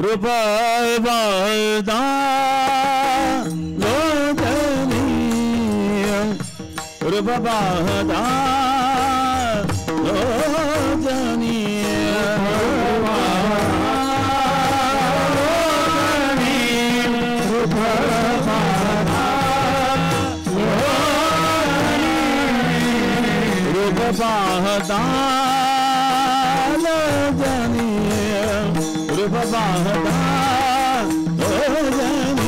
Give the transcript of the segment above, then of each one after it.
रूप बदा लोचनीय रूप बदा लोचनीय रूप बदा लोचनीय रूप बदा लोचनीय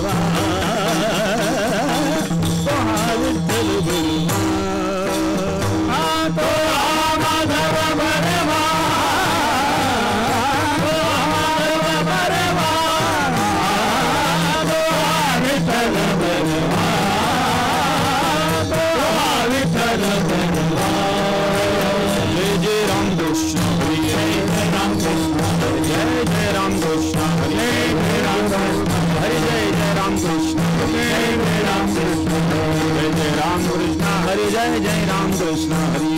Bye. राम कृष्ण हरि जय जय राम कृष्ण हरि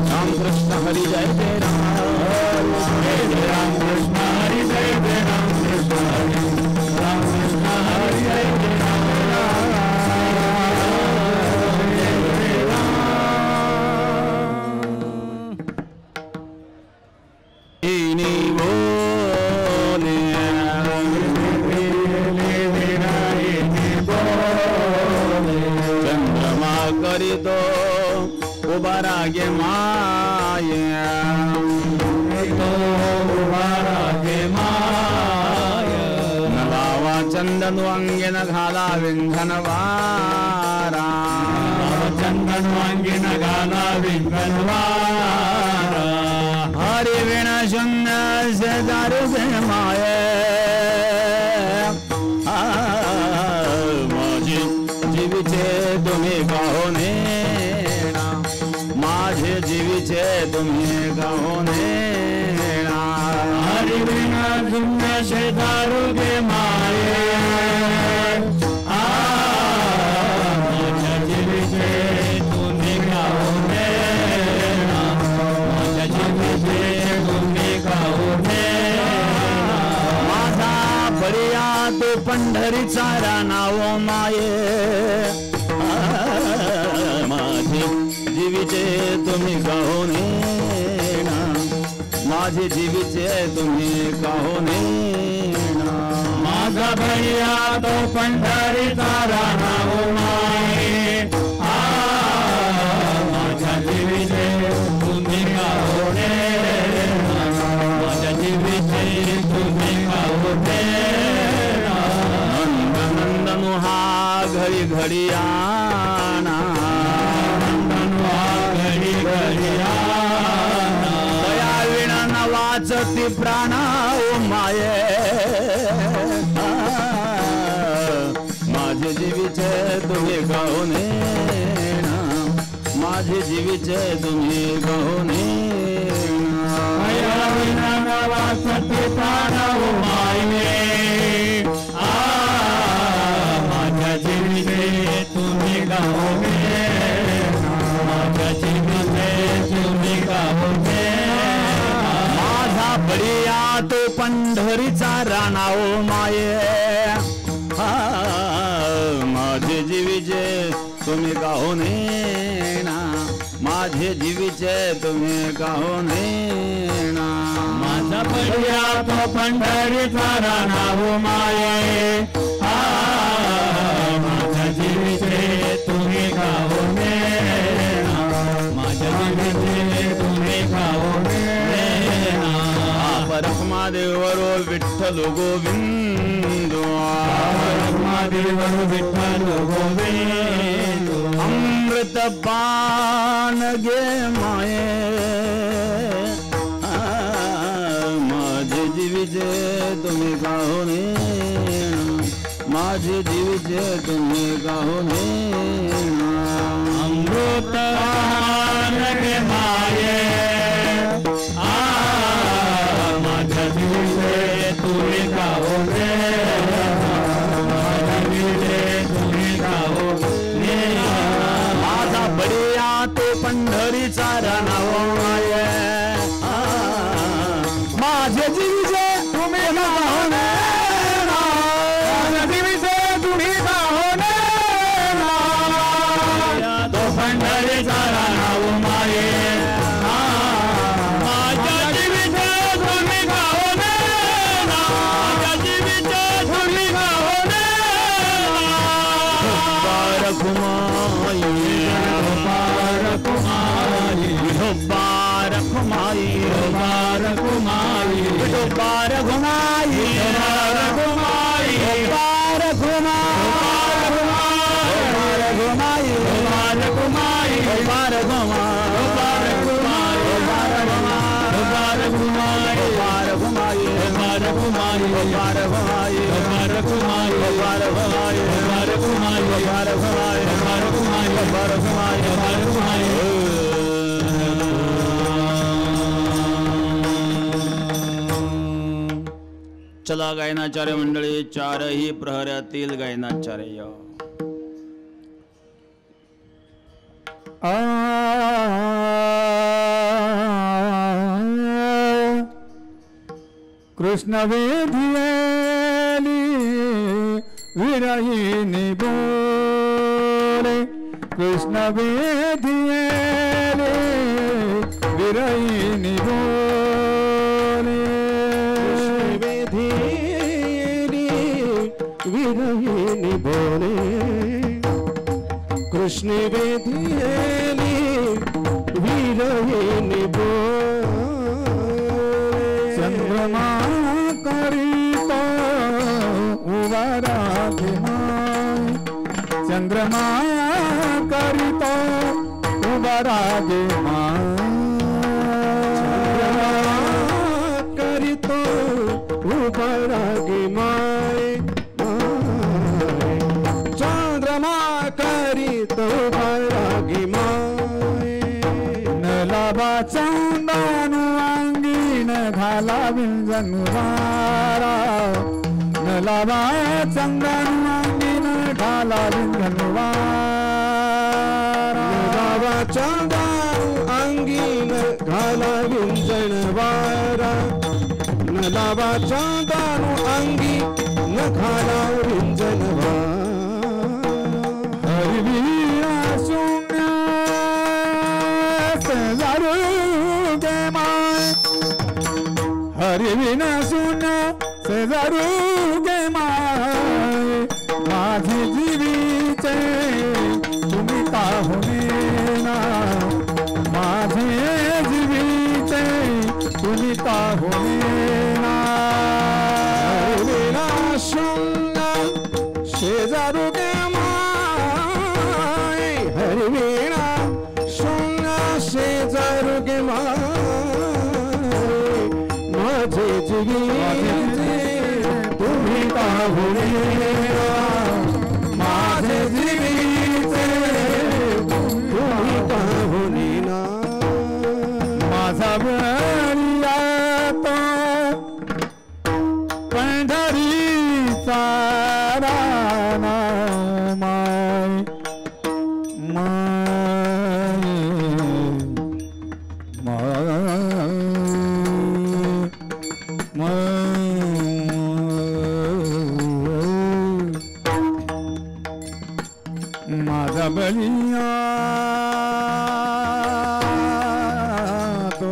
राम कृष्ण हरि जय जय राम कृष्ण हरि जय जय राम कृष्ण हरि राम कृष्ण हरि जय जय तो उबारा के माया तो उबारा के माया नलावा चंदन अंगे न घाला विंधन वारा चंदन अंगे न घाला विंधन वारा हरि वीणा शून्य से दारू से माये जीविचे तुम्ही गाओने माझे जीविचे तुम्ही गाओने हरि बिना शून्य से दारू के माये माझे जीविचे तुम्ही गाओने माझे जीविचे तुम्ही गाओने माझा बळीया तो पंढरीचा नाव माये माझे जीविचे तुम्ही गाओने माझे जीविचे तुम्ही गाओने माझा भैया तो पंढरीचा नाव माये माझ्या जीविचे तुम्ही गाओने माझ्या जीविचे तुम्ही गाओने हा घडी घडी आना घडी घडी आना दया विना न वाचती प्राणा ओ माये माझे जीविचे तुम्ही गाओने माझे जीविचे तुम्ही गाओने दया विना न वाचती प्राणा ओ माये जीविते तुम्ही गाओने माझ्या जीविते तुम्ही गाओने माझा बळीया तो पंढरीचा राणाओ माये माझे जीविचे तुम्ही गाओने माझे जीविचे तुम्ही गाओने माझा बळीया तो पंढरीचा राणाओ माये माझ्या जीविते तुम्ही गाओने माझ्या जीविते तुम्ही गाओने परमादेवरो विठ्ठल गोविंद परमादेवरो विठ्ठल गोविंद अमृत पान गे माये माझे जीविते तुम्ही गाओने माझे जीविचे तुम्ही गाओने अमृत के माये माझ्या जीविचे तुम्ही गाओने माझ्या जीविचे तुम्ही गाओने माझा बळीया तो पंढरीचा नाव माये माझे जीविचे तुम्ही गाओने पंढरीचा नाव माये माझ्या जीविते तुम्ही गाओने माझ्या जीविते तुम्ही गाओने बारकुमाई बारकुमाई बारकुमाई बारकुमाई बारकुमाई बारकुमाई बारकुमाई बारकुमाई चला गायनाचार्य मंडळी चारही प्रहरातील गायनाचार्य कृष्ण वेधियली विरहिनी बोले कृष्ण वेधियली विरहिनी बोले विरहिनी बोले कृष्ण वेधियली विरहिनी बोले चंद्रमा करितो उबरागे माय चंद्रमा करितो उबरागे माय करितो उबरागे माय चंद्रमा करितो उबरागे माय नलाबा चंदनु अंगीन घाला विंजनुवारा नलाबा चंदनु अंगीन घाला विंजनुवारा नलाबा चंदनु अंगीन घाला विंजनवारा नलाबा चंदनु अंगी न घाला विंजनवारा हरिवीरा शून्य सेजारू के माय हरिवीरा शून्य सेजारू के माय माझे जीवीचे तुम्ही का होणे ना माझे जीवीचे तुम्ही का होणे ना हरिवीरा शून्य शेजारू के माय हरिवीरा शून्य शेजारू के माय माझे जीवीचे तुम्ही का होणे माझे जीवीचे तुम्ही का होणे ना माझा बळीया तो पंढरीचा राणा माय माय माझा बळीया तो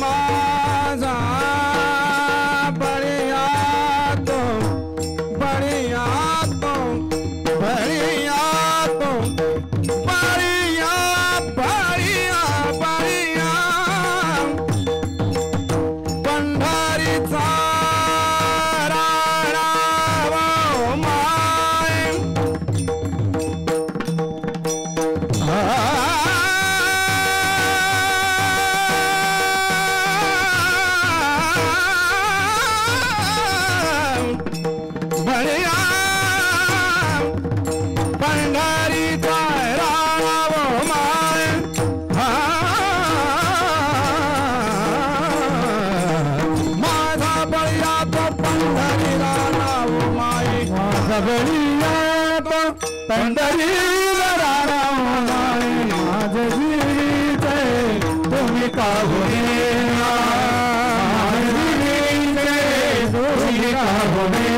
माझा सबळिया तो पंढरीला राणामाय माझे जीविते तुम्ही काहुने माझे जीविते तुम्ही काहुने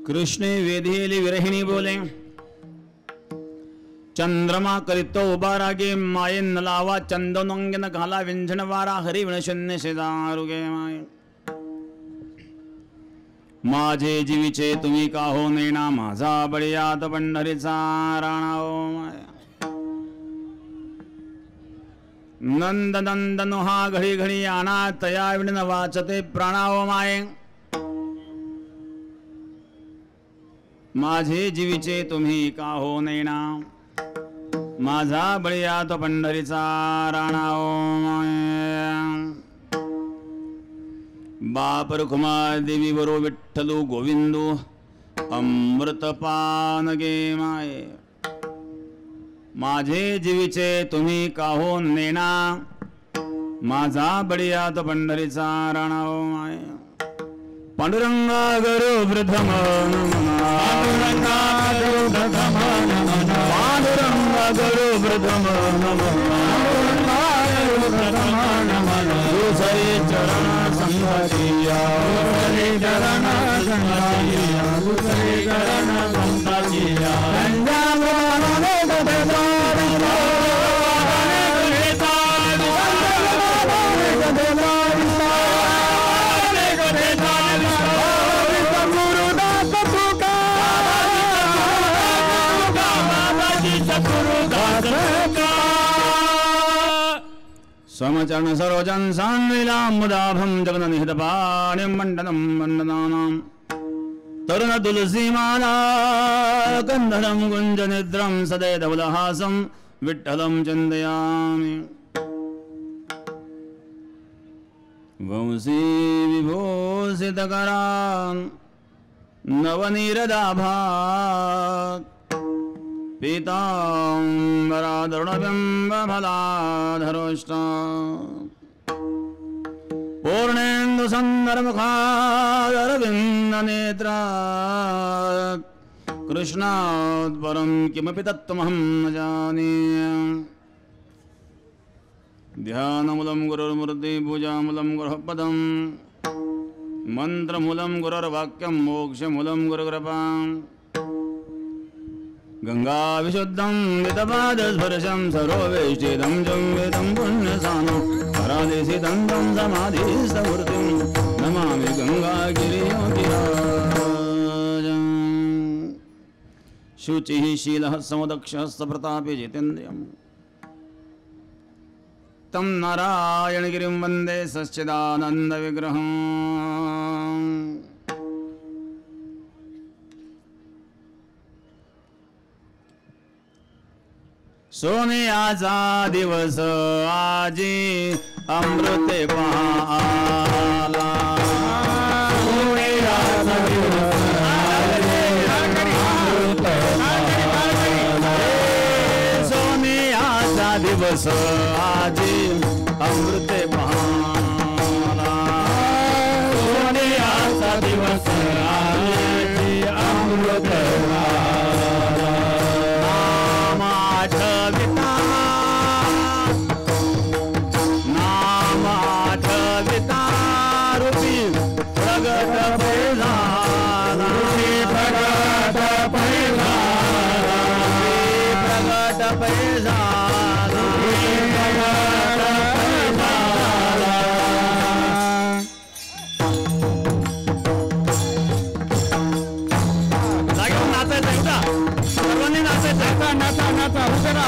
कृष्णे वेधेली विरहिणी बोले चंद्रमा करीतो उभा रागे माये न लावा चंदनोंगन घाला विंझण वारा हरी विणशून्य शेजारुगे माय माझे जीवीचे तुम्ही का हो नेना माझा बळीयात पंढरीचा राणा ओ माय नंद नंदनो हा घडी घडी आना तया विण वाचते प्राणा ओ माय माझे जीवीचे तुम्ही का हो नैना माझा बळीया तो पंढरीचा राणा ओ बाप रुखमा देवी बरो विठ्ठलू गोविंदू अमृतपान गे माय माझे जीवीचे तुम्ही का हो नैना माझा बळीया तो पंढरीचा राणा ओ माय पांडुरंगा गुरु प्रथम पांडुरंगा गुरु प्रथम पांडुरंगा गुरु प्रथम दूसरे चरण संगतिया दूसरे चरण संगतिया दूसरे चरण संगतिया समचरण सरोजन सान्विलां मुदाभं जगन्निहितपाणिं मण्डनं वन्दनानां तरुण तुलसीमाला कन्धरं गुञ्जनिद्रं सदैधवलहासं विठ्ठलं चिन्तयामि वंशी विभूषितकरान् नवनीरदाभात् पीताम्बरादरुणबिम्बफलाधरोष्टा पूर्णेन्दुसन्दरमुखादरविन्दनेत्रा कृष्णात् परं किमपि तत्त्वमहं न जाने ध्यानमूलं गुरुर्मूर्ति पूजामूलं गुरुः पदं मन्त्रमूलं गुरुर्वाक्यं मोक्षमूलं गुरुकृपा गंगा विशुद्धं वितपादस्पर्शं सरोवेष्टितं जं वेदं पुण्यसानो परादेशिदन्तं समाधिस्थमूर्तिं नमामि गंगागिरियोगिराजं शुचिः शीलः समदक्षः सप्रतापी जितेन्द्रियं तं नारायणगिरिं वन्दे सच्चिदानन्दविग्रहम् सोन्याचा दिवस आजी अमृते पाला सोन्याचा दिवस सोन्याचा दिवस आजी अमृते पाला सोन्याचा दिवस आजी अमृत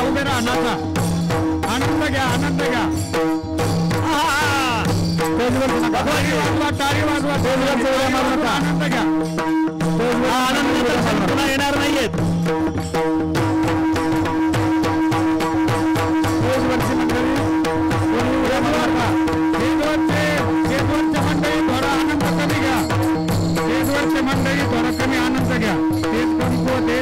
उभे राहा नाचा आनंद घ्या टाळी वाजवा आनंद घ्या आनंद तर संपूर्ण येणार नाहीयेत मंडळी थोडा आनंद कमी घ्या देशवरचे मंडळी थोडा कमी आनंद घ्या तेच कमी होते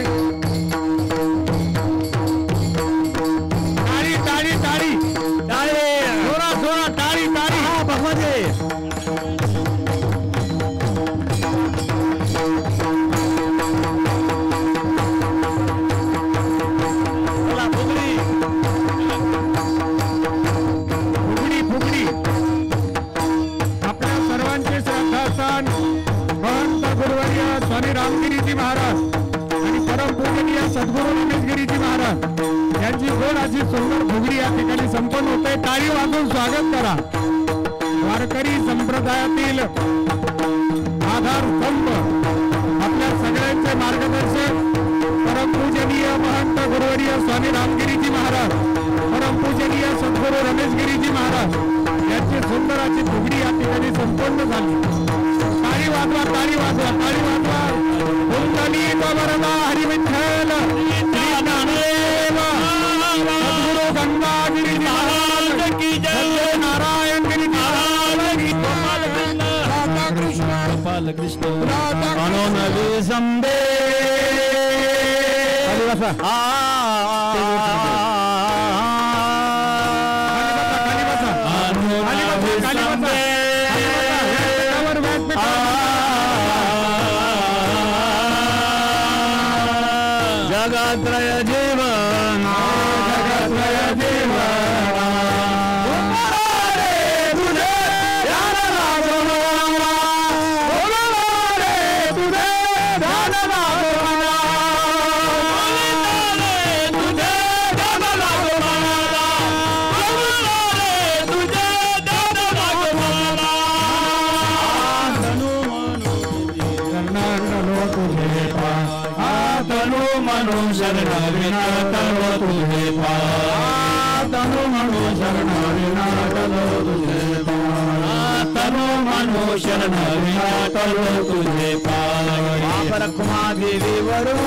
स्वामी रामगिरीजी महाराज आणि परमपूजनीय सद्गुरू रमेशगिरीजी महाराज यांची गोड अशी सुंदर फुगडी या ठिकाणी संपन्न होते टाळी वाजवून स्वागत करा वारकरी संप्रदायातील आधार स्तंभ आपल्या सगळ्यांचे मार्गदर्शक परमपूजनीय महंत गुरुवर्य स्वामी रामगिरीजी महाराज परमपूजनीय सद्गुरू रमेशगिरीजी महाराज यांची सुंदर अशी फुगडी या ठिकाणी संपन्न झाली ताळी वाजवा कुंडली वरदा हरिविठ्ठल सद्गुरु गंगागिरी महाराज की जय नारायण गिरी महाराज की राधा कृष्ण गोपाल कृष्ण म्हणून विसंबे जगत्रय जीवन तुझे ध्यान लागो तुझे ध्यान लागो तुझे ध्यान लागो तुझे ध्यान लागो तुझे तनु मनु शरण विना तनु तुझे पा तनु मनु शरण विना तनु तुझे पा तनु मनु शरण विना तनु तुझे पा परकुमा देवी वरो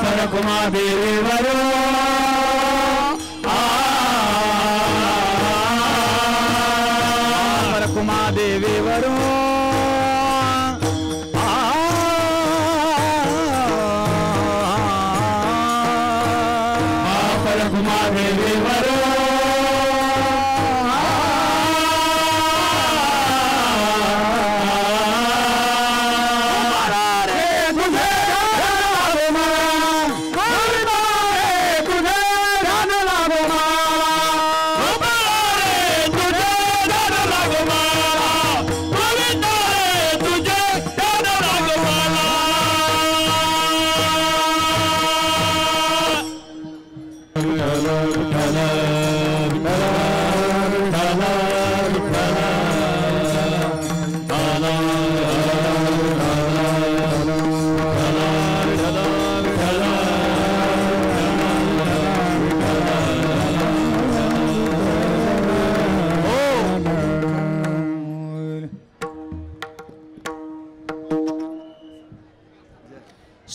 परकुमा देवी वरो परकुमा देवी वरो परकुमा देवी वरो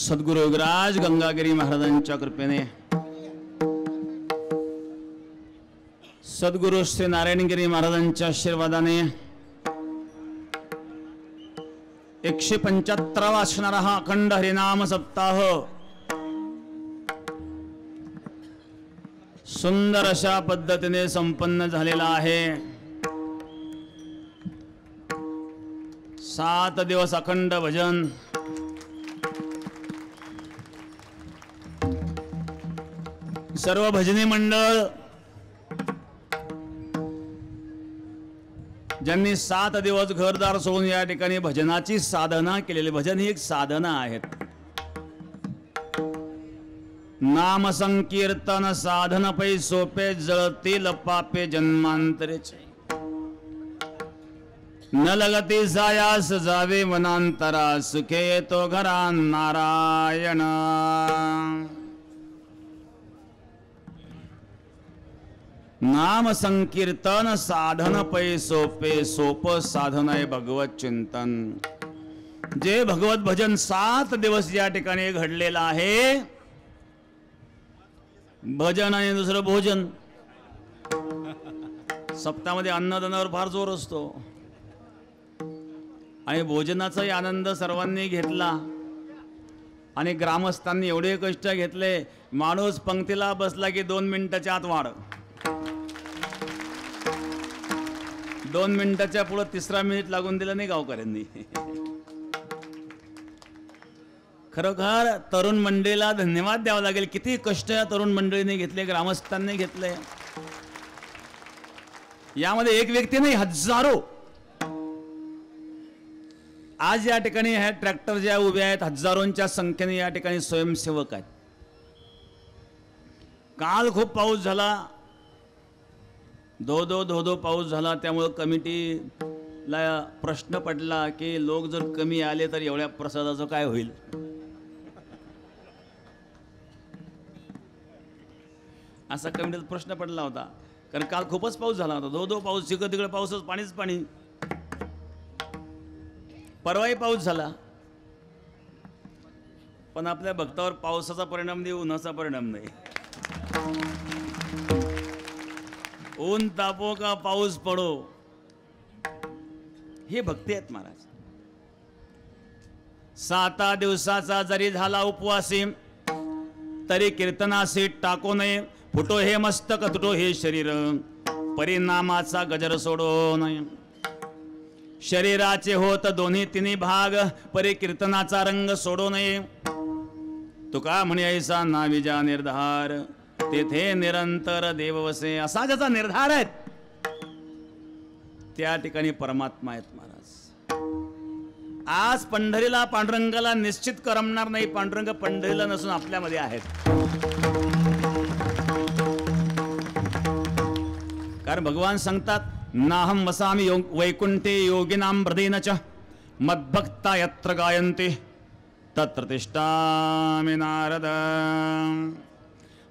सद्गुरु योगराज गंगागिरी महाराजांच्या कृपेने, सद्गुरु श्री नारायणगिरी महाराजांच्या आशीर्वादाने 175वा असणारा हा अखंड हरिनाम सप्ताह सुंदर अशा पद्धतीने संपन्न झालेला आहे. 7 दिवस अखंड भजन, सर्व भजनी मंडळ ज्यांनी 7 दिवस घरदार सोडून या ठिकाणी भजनाची साधना केलेली. भजन ही एक साधना आहे. नाम संकीर्तन साधन पै सोपे जळतील पापे जन्मांतरेचे. न लगती जायास जावे वनांतरा सुखे येतो घरा नारायण. नाम संकीर्तन साधन पै सोपे. सोप साधन आहे भगवत चिंतन. जे भगवत भजन 7 दिवस या ठिकाणी घडलेलं आहे. भजन आणि दुसरं भोजन. सप्ताहामध्ये अन्नदानावर फार जोर असतो आणि भोजनाचाही आनंद सर्वांनी घेतला आणि ग्रामस्थांनी एवढे कष्ट घेतले. माणूस पंक्तीला बसला की 2 मिनिटाच्या आत वाढ. 2 मिनिटाच्या पुढे 3रा मिनिट लागून दिलं नाही गावकऱ्यांनी. खरोखर तरुण मंडळीला धन्यवाद द्यावा लागेल. किती कष्ट या तरुण मंडळीने घेतले, ग्रामस्थांनी घेतले. यामध्ये एक व्यक्ती नाही, हजारो. आज या ठिकाणी ह्या ट्रॅक्टर ज्या उभ्या आहेत, हजारोंच्या संख्येने या ठिकाणी स्वयंसेवक आहेत. काल खूप पाऊस झाला, धो पाऊस झाला. त्यामुळे कमिटीला प्रश्न पडला की लोक जर कमी आले तर एवढ्या प्रसादाचं काय होईल. असा कमिटीत प्रश्न पडला होता. कारण काल खूपच पाऊस झाला होता. धो पाऊस, तिकडे तिकडे पाऊसच, पाणीच पाणी. परवाही पाऊस झाला, पण आपल्या भक्तावर पावसाचा परिणाम नाही, उन्हाचा परिणाम नाही. ऊन तापो का पाऊस पडो, हे भक्ती आहेत महाराज. 7 दिवसाचा जरी झाला उपवासी तरी कीर्तनासी टाको नये. फुटो हे मस्तक, तुटो हे शरीर, परिणामाचा गजर सोडो नये. शरीराचे होत 2-3 भाग, परी कीर्तनाचा रंग सोडो नये. तुका म्हणे ऐसा नाविजा निर्धार, तेथे निरंतर देव वसे. असा ज्याचा निर्धार आहे त्या ठिकाणी परमात्मा आहेत महाराज. आज पंढरीला पांडुरंगाला निश्चित करमणार नाही. पांडुरंग पंढरीला नसून आपल्यामध्ये आहेत. कारण भगवान सांगतात, नाहम वसामि वैकुंठे योगिनां हृदयेन च मद्भक्ता यत्र गायन्ते तत्र तिष्ठामि नारद.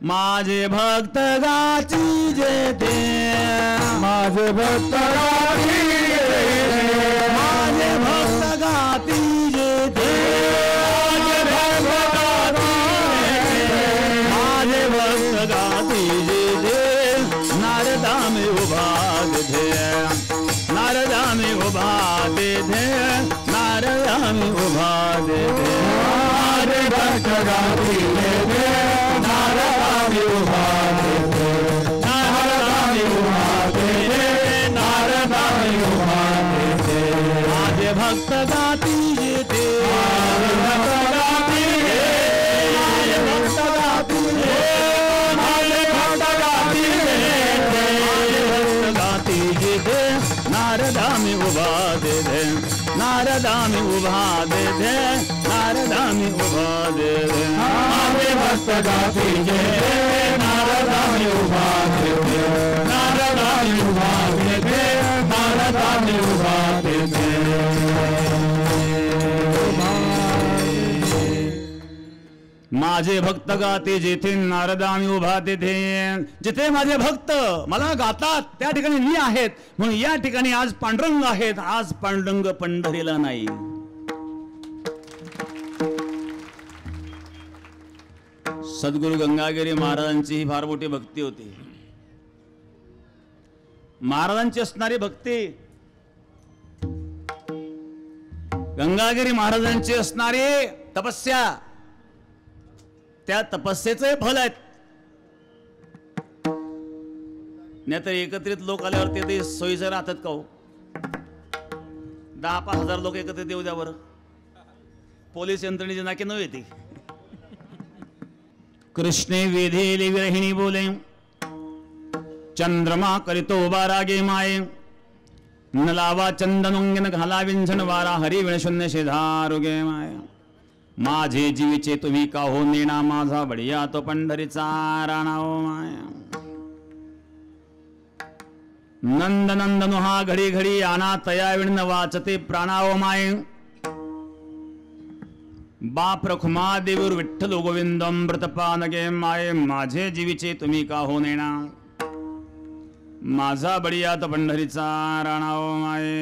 माझे भक्त गाची जेते, माझे भक्त गाती जेते, माझे भक्त गाती जेते, माझे भक्त गाती जेते. नारदा में उभा दे, नारदा में उभा दे, नारदा में उभा दे. माझे भक्त गाती जेते, नारदा में उभा दे, नारदा में उभा दे, नारदा में उभा दे. माझे भक्त गाती जेते, माझे भक्त गाती जेते, माझे भक्त गाती जेते, माझे भक्त गाती जेते. नारदा में उभा दे, नारदा में उभा दे, नारदा में उभा दे. माझे भक्त गाती जेते, नारदा में उभा दे, नारदा में उभा दे, नारदा में उभा दे. माझे भक्त गाते जेथे नारदा मी उभा तेथे. जिथे माझे भक्त मला गातात त्या ठिकाणी मी आहेत. म्हणून या ठिकाणी आज पांडुरंग आहेत. आज पांडुरंग पंढरीला नाही. सद्गुरू गंगागिरी महाराजांची ही फार मोठी भक्ती होती. महाराजांची असणारी भक्ती, गंगागिरी महाराजांची असणारी तपस्या, त्या तपस्येचे फल आहेत. नाहीतर एकत्रित लोक आल्यावर ते सोयीचं राहतात का हो? 10-5 हजार लोक एकत्रित येऊ द्या बरं, पोलीस यंत्रणेची नाकी नव्हे ती. कृष्णे वेधेले विरहिणी बोले, चंद्रमा करीतो बारागे माये, न लावा चंदनोंगन घाला विंझन वारा, हरी विण शून्य शेधारोगे माया. माझे जीवीचे तुम्ही का हो नेणा, माझा बडिया तो पंढरीचा राणा ओ माया. नंद नंदनु हा घडी घडी आना, तया विण वाचते प्राणा ओ माये. बाप रखुमा देऊर विठ्ठल गोविंद अमृतपानगे माये. माझे जीवीचे तुम्ही का हो नेणा, माझा बडिया तो पंढरीचा राणा ओ माये.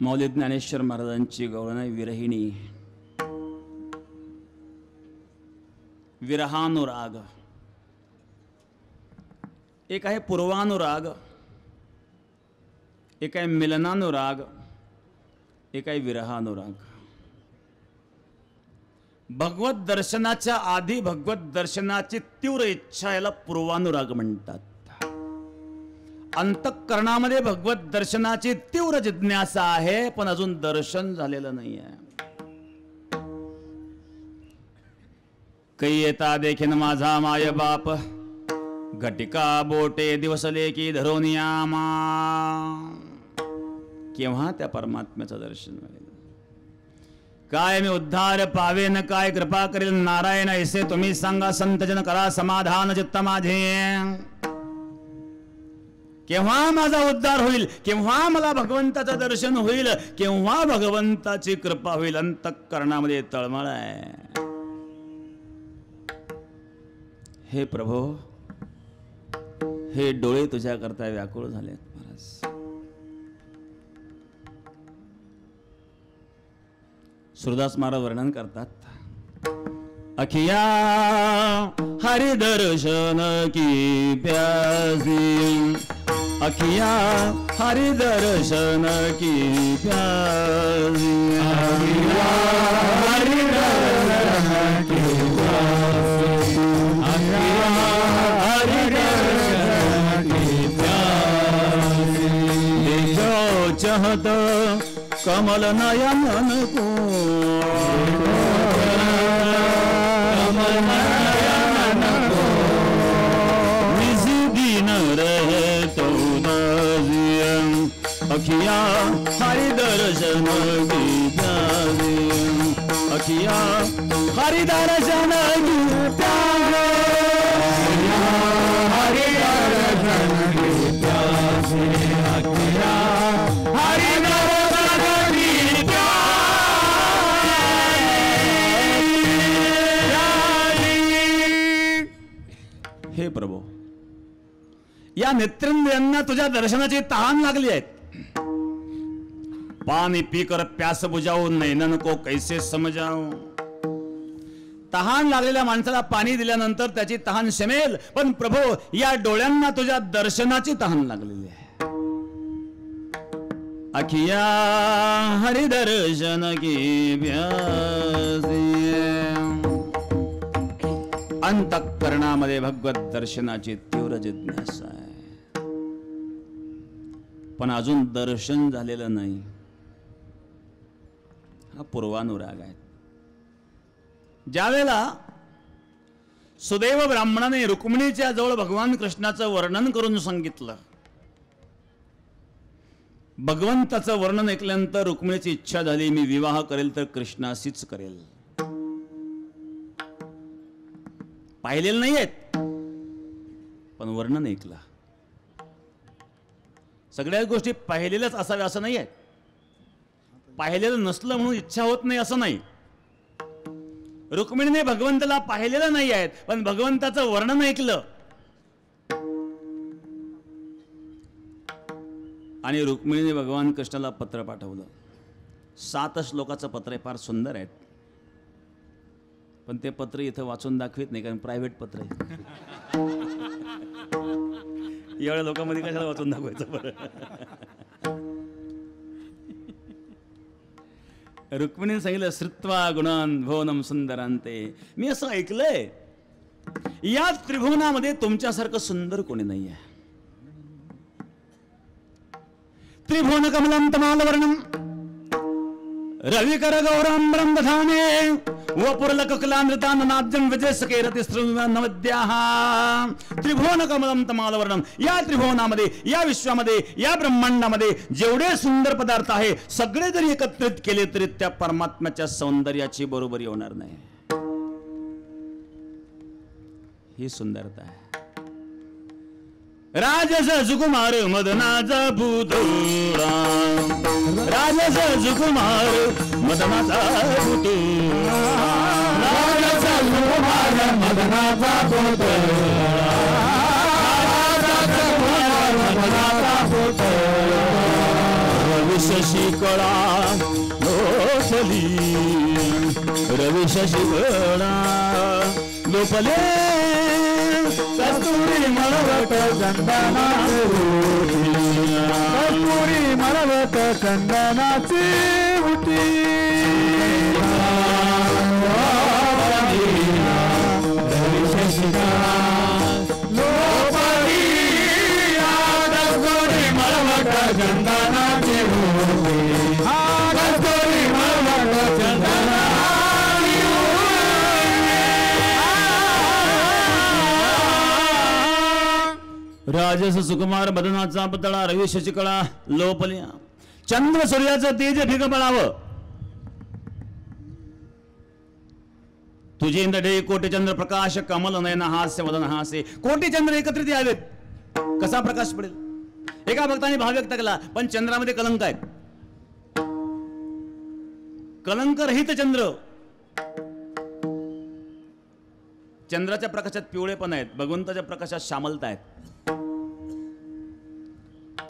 मौली ज्ञानेश्वर महाराजांची गवळण विरहिणी. विरहानुराग एक आहे, पूर्वानुराग एक आहे, मिलनानुराग एक आहे, विरहानुराग. भगवत दर्शनाच्या आधी भगवत दर्शनाची तीव्र इच्छा याला पूर्वानुराग म्हणतात. अंतःकरणामध्ये भगवत दर्शनाची तीव्र जिज्ञासा आहे, पण अजून दर्शन झालेलं नाही आहे. कै येता देखीन माझा माय बाप, घटिका बोटे दिवसले की धरोनिया मा. केव्हा त्या परमात्म्याचं दर्शन मिळेल? काय मी उद्धार पावेन, काय कृपा करेल नारायण ऐसे तुम्ही सांगा. संतजन करा समाधान चित्त माझे. केव्हा माझा उद्धार होईल, केव्हा मला भगवंताचं दर्शन होईल, केव्हा भगवंताची कृपा होईल? अंतःकरणामध्ये तळमळ आहे. हे प्रभो, हे डोळे तुझ्या करता व्याकुळ झाले महाराज. सुरदास महाराज वर्णन करतात, अखिया हरि दर्शन की प्यासी, अखिया हरि दर्शन की प्यासी, अखिया हरि दर्शन की प्यासी, अखिया हरि दर्शन की प्यासी. देखो चाहत कमल नयन को, कमल नयन को, निज दिन रहे तो नजियम. अखिया हरि दर्शन की प्यासी, अखिया हरि दर्शन की प्यासी, हरि दर्शन की प्यासी, अखिया हरि दर्शन की प्यासी. हे प्रभो, या नेत्रेंद्रियांना तुझ्या दर्शनाची तहान लागली आहे. पानी पीकर प्यास बुझाओ, नैनन को कैसे समजाओ. तहान लागलेल्या माणसाला पाणी दिल्यानंतर त्याची तहान शमेल, पण प्रभो या डोळ्यांना तुझ्या दर्शनाची तहान लागलेली आहे. अखिया हरि दर्शन की प्यासी. अंतःकरणामध्ये भगवत दर्शनाची तीव्र जिज्ञासा आहे, पण अजून दर्शन झालेलं नाही. हा पूर्वानुराग आहे. ज्यावेळेला सुदैव ब्राह्मणाने रुक्मिणीच्या जवळ भगवान कृष्णाचं वर्णन करून सांगितलं, भगवंताचं वर्णन ऐकल्यानंतर रुक्मिणीची इच्छा झाली, मी विवाह करेल तर कृष्णाशीच करेल. पाहिलेलं नाही आहेत, पण वर्णन ऐकलं. सगळ्या गोष्टी पाहिलेल्याच असाव्या असं नाही आहे. पाहिलेलं नसलं म्हणून इच्छा होत नाही असं नाही. रुक्मिणीने भगवंताला पाहिलेलं नाही आहेत, पण भगवंताचं वर्णन ऐकलं. आणि रुक्मिणीने भगवान कृष्णाला पत्र पाठवलं, 7 श्लोकाचं पत्र आहे, फार सुंदर आहे. पण ते पत्र इथं वाचून दाखवित नाही, कारण प्रायव्हेट पत्र आहे. एवढ्या लोकांमध्ये कशाला वाचून दाखवायचं बरं. रुक्मिणीने सांगितलं श्रुत्वा गुणान भुवनम सुंदरांते. मी असं ऐकलंय या त्रिभुवनामध्ये तुमच्यासारखं सुंदर कोणी नाही आहे. त्रिभुवन कमलं तमालवर्णम रविकर गौरांबरम दधाने वपुरलकलामृतान्नाद्यं विजयसकेरतिस्त्रनवद्याः. त्रिभुवन कमलं तमालवर्णम. या त्रिभुवनामध्ये, या विश्वामध्ये, या ब्रह्मांडामध्ये जेवढे सुंदर पदार्थ आहे सगळे जरी एकत्रित केले तरी त्या परमात्म्याच्या सौंदर्याची बरोबरी होणार नाही. ही सुंदरता आहे. राजस सुकुमार मदनाचा पुतळा, राजस सुकुमार मदनाचा पुतळा, राजस सुकुमार मदनाचा पुतळा, मदनाचा पुतळा. रवी शशी कळा लोपली, रवी शशी कळा लोपले. कस्तुरी मळवट चंदनाची, कस्तुरी मळवट चंदनाची उटी. रवी शशिका लोपली, कस्तुरी मळवट चंदनाची उटी, कस्तुरी मळवट चंदना. राजस सुकुमार बदनाचा पुतळा, रवी शशिकळा लोपल्या. चंद्र सूर्याचं तेज भिग बळावं. तुझे इंद्रडे कोटी चंद्र प्रकाश कमल नयन हास्य वदन हासे. कोटी चंद्र एकत्रित यावेत, कसा प्रकाश पडेल. एका भक्ताने भाव व्यक्त केला, पण चंद्रामध्ये कलंक आहेत. कलंक रहित चंद्र. चंद्राच्या प्रकाशात पिवळेपण आहेत, भगवंताच्या प्रकाशात श्यामलता आहेत.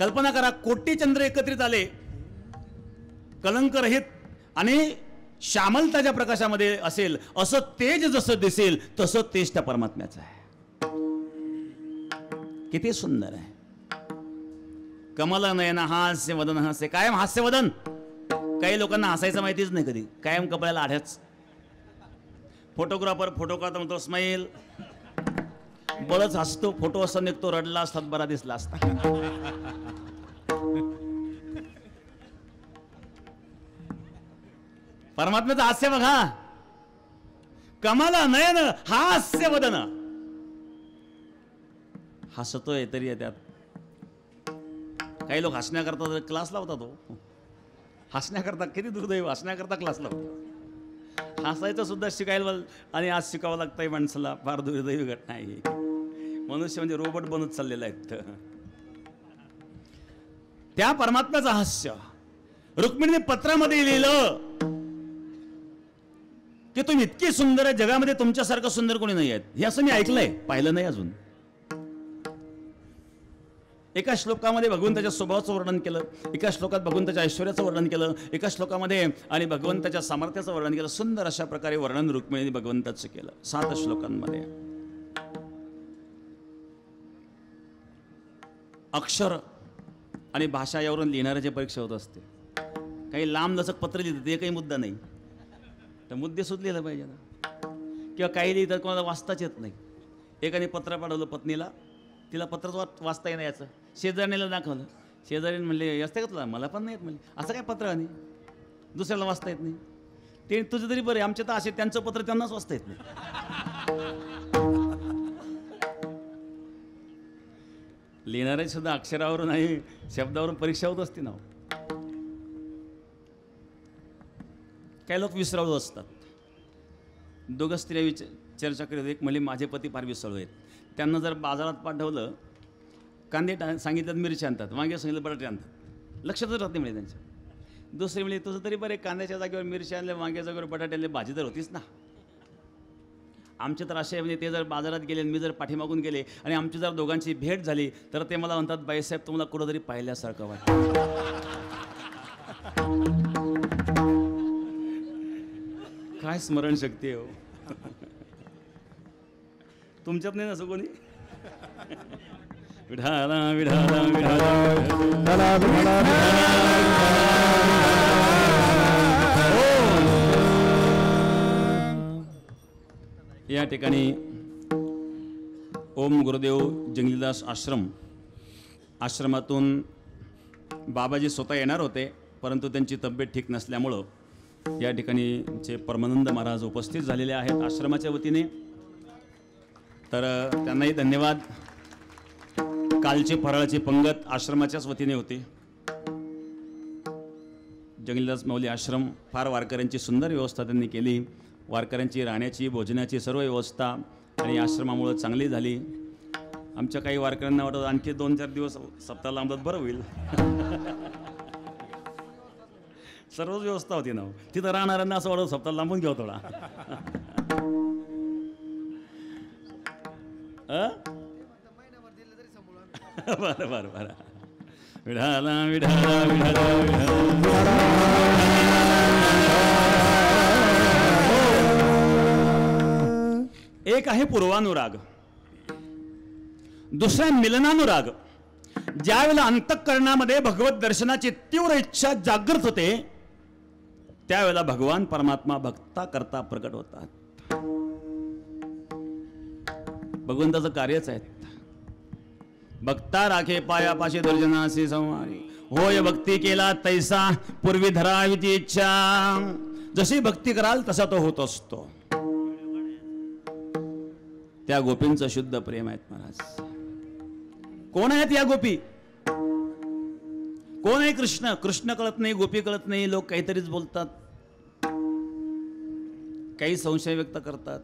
कल्पना करा, कोटी चंद्र एकत्रित आले, कलंक रहित आणि श्यामलताच्या प्रकाशामध्ये असेल, असं तेज जसं दिसेल तसं तेज त्या परमात्म्याचं आहे. किती सुंदर आहे. कमल नयन हास्य वदन हास्य. कायम हास्य वदन. काही लोकांना हसायचं माहितीच नाही कधी, कायम कपड्याला आढ्याच. फोटोग्राफर फोटो काढता म्हणतो स्माईल, बरंच हसतो. फोटो असं निघतो, रडला असतात बरा दिसला असता. परमात्म्याचं हास्य बघा. कमल नयन हास्य वदन. हसतोय तरी त्यात. काही लोक हसण्याकरता क्लास लावतात. हसण्याकरता किती दुर्दैव, हसण्याकरता क्लास लावतात. हसायचं सुद्धा शिकायला आणि आज शिकावं लागतंय माणसाला. फार दुर्दैवी घटना आहे. मनुष्य म्हणजे रोबोट बनत चाललेला आहे. त्या परमात्म्याचं हास्य रुक्मिणीने पत्रामध्ये लिहिलं की तुम्ही इतकी सुंदर आहे, जगामध्ये तुमच्यासारखं सुंदर कोणी नाही आहेत. हे असं मी ऐकलंय, पाहिलं नाही अजून. एका श्लोकामध्ये भगवंताच्या स्वभावाचं वर्णन केलं, एका श्लोकात भगवंताच्या ऐश्वर्याचं वर्णन केलं, एका श्लोकामध्ये आणि भगवंताच्या सामर्थ्याचं वर्णन केलं. सुंदर अशा प्रकारे वर्णन रुक्मिणीने भगवंताचं केलं 7 श्लोकांमध्ये. अक्षर आणि भाषा यावरून लिहिणाऱ्याची परीक्षा होत असते. काही लांब लचक पत्र लिहितात, ते काही मुद्दा नाही, तर मुद्दे सुद्धा लिहिलं पाहिजे ना. किंवा काही लिहितात कोणाला वाचताच येत नाही. एकाने पत्र पाठवलं पत्नीला, तिला पत्र वाचता येणं याचं. शेजारणीला दाखवलं, शेजारीने म्हणले असते का तुला? मला पण नाही येत म्हणले. असं काय पत्र आणि दुसऱ्याला वाचता येत नाही? ते तुझं तरी बरं, आमच्या तर असे त्यांचं पत्र त्यांनाच वाचता येत नाही. लिहिणारे सुद्धा अक्षरावरून आणि शब्दावरून परीक्षा होत असते ना. काही लोक विसराळू असतात. दोघं स्त्रिया चर्चा करत. एक म्हणजे माझे पती फार विसराळू आहेत. त्यांना जर बाजारात पाठवलं, कांदे सांगितलं मिरच्या आणतात, वांगे सांगितलं बटाटे आणतात, लक्षातच राहत नाही म्हणजे त्यांच्या. दुसरी म्हणजे तुझं तरी बरं, कांद्याच्या जागेवर मिरच्या आणल्या, वांग्याच्या जागेवर बटाटे आणले, भाजी तर होतीच ना. आमचे तर असे म्हणजे ते जर बाजारात गेले आणि मी जर पाठीमागून गेले आणि आमची जर दोघांची भेट झाली तर ते मला म्हणतात, बाईसाहेब तुम्हाला कुठंतरी पाहिल्यासारखं वाटतं. काय स्मरणशक्ती आहे हो. तुमच्यात नाही असं कोणी. विठाला विठाला विठाला या ठिकाणी ओम गुरुदेव जंगलीदास आश्रमातून बाबाजी स्वतः येणार होते, परंतु त्यांची तब्येत ठीक नसल्यामुळं या ठिकाणी जे परमानंद महाराज उपस्थित झालेले आहेत आश्रमाच्या वतीने, तर त्यांनाही धन्यवाद. कालची फराळाची पंगत आश्रमाच्याच वतीने होती. जंगलीदास माऊली आश्रम फार वारकऱ्यांची सुंदर व्यवस्था त्यांनी केली. वारकऱ्यांची राहण्याची भोजनाची सर्व व्यवस्था आणि आश्रमामुळं चांगली झाली. आमच्या काही वारकऱ्यांना वाटत आणखी 2-4 दिवस सप्ताह लांबत बरं होईल. सर्वच व्यवस्था होती ना. तिथं राहणाऱ्यांना असं वाटत सप्ताह लांबून घ्यावं थोडा. बरं बरं बरं. विढाला विढाला विढाला एक आहे पूर्वानुराग, दुसरा मिलनानुराग. ज्यावेळेला अंतःकरणामध्ये भगवत दर्शनाची तीव्र इच्छा जागृत होते त्यावेळेला भगवान परमात्मा भक्ता करता प्रकट होतात. भगवंताचं कार्यच आहे. भक्ता राखे पायापाशी दुर्जनासी संवारी, होय भक्ती केला तैसा पूर्वी धरावीची इच्छा. जशी भक्ती कराल तसा तो होत असतो. त्या गोपींचं शुद्ध प्रेम आहेत महाराज. कोण आहेत या गोपी? कोण आहे कृष्ण? कृष्ण कळत नाही, गोपी कळत नाही. लोक काहीतरीच बोलतात, काही संशय व्यक्त करतात.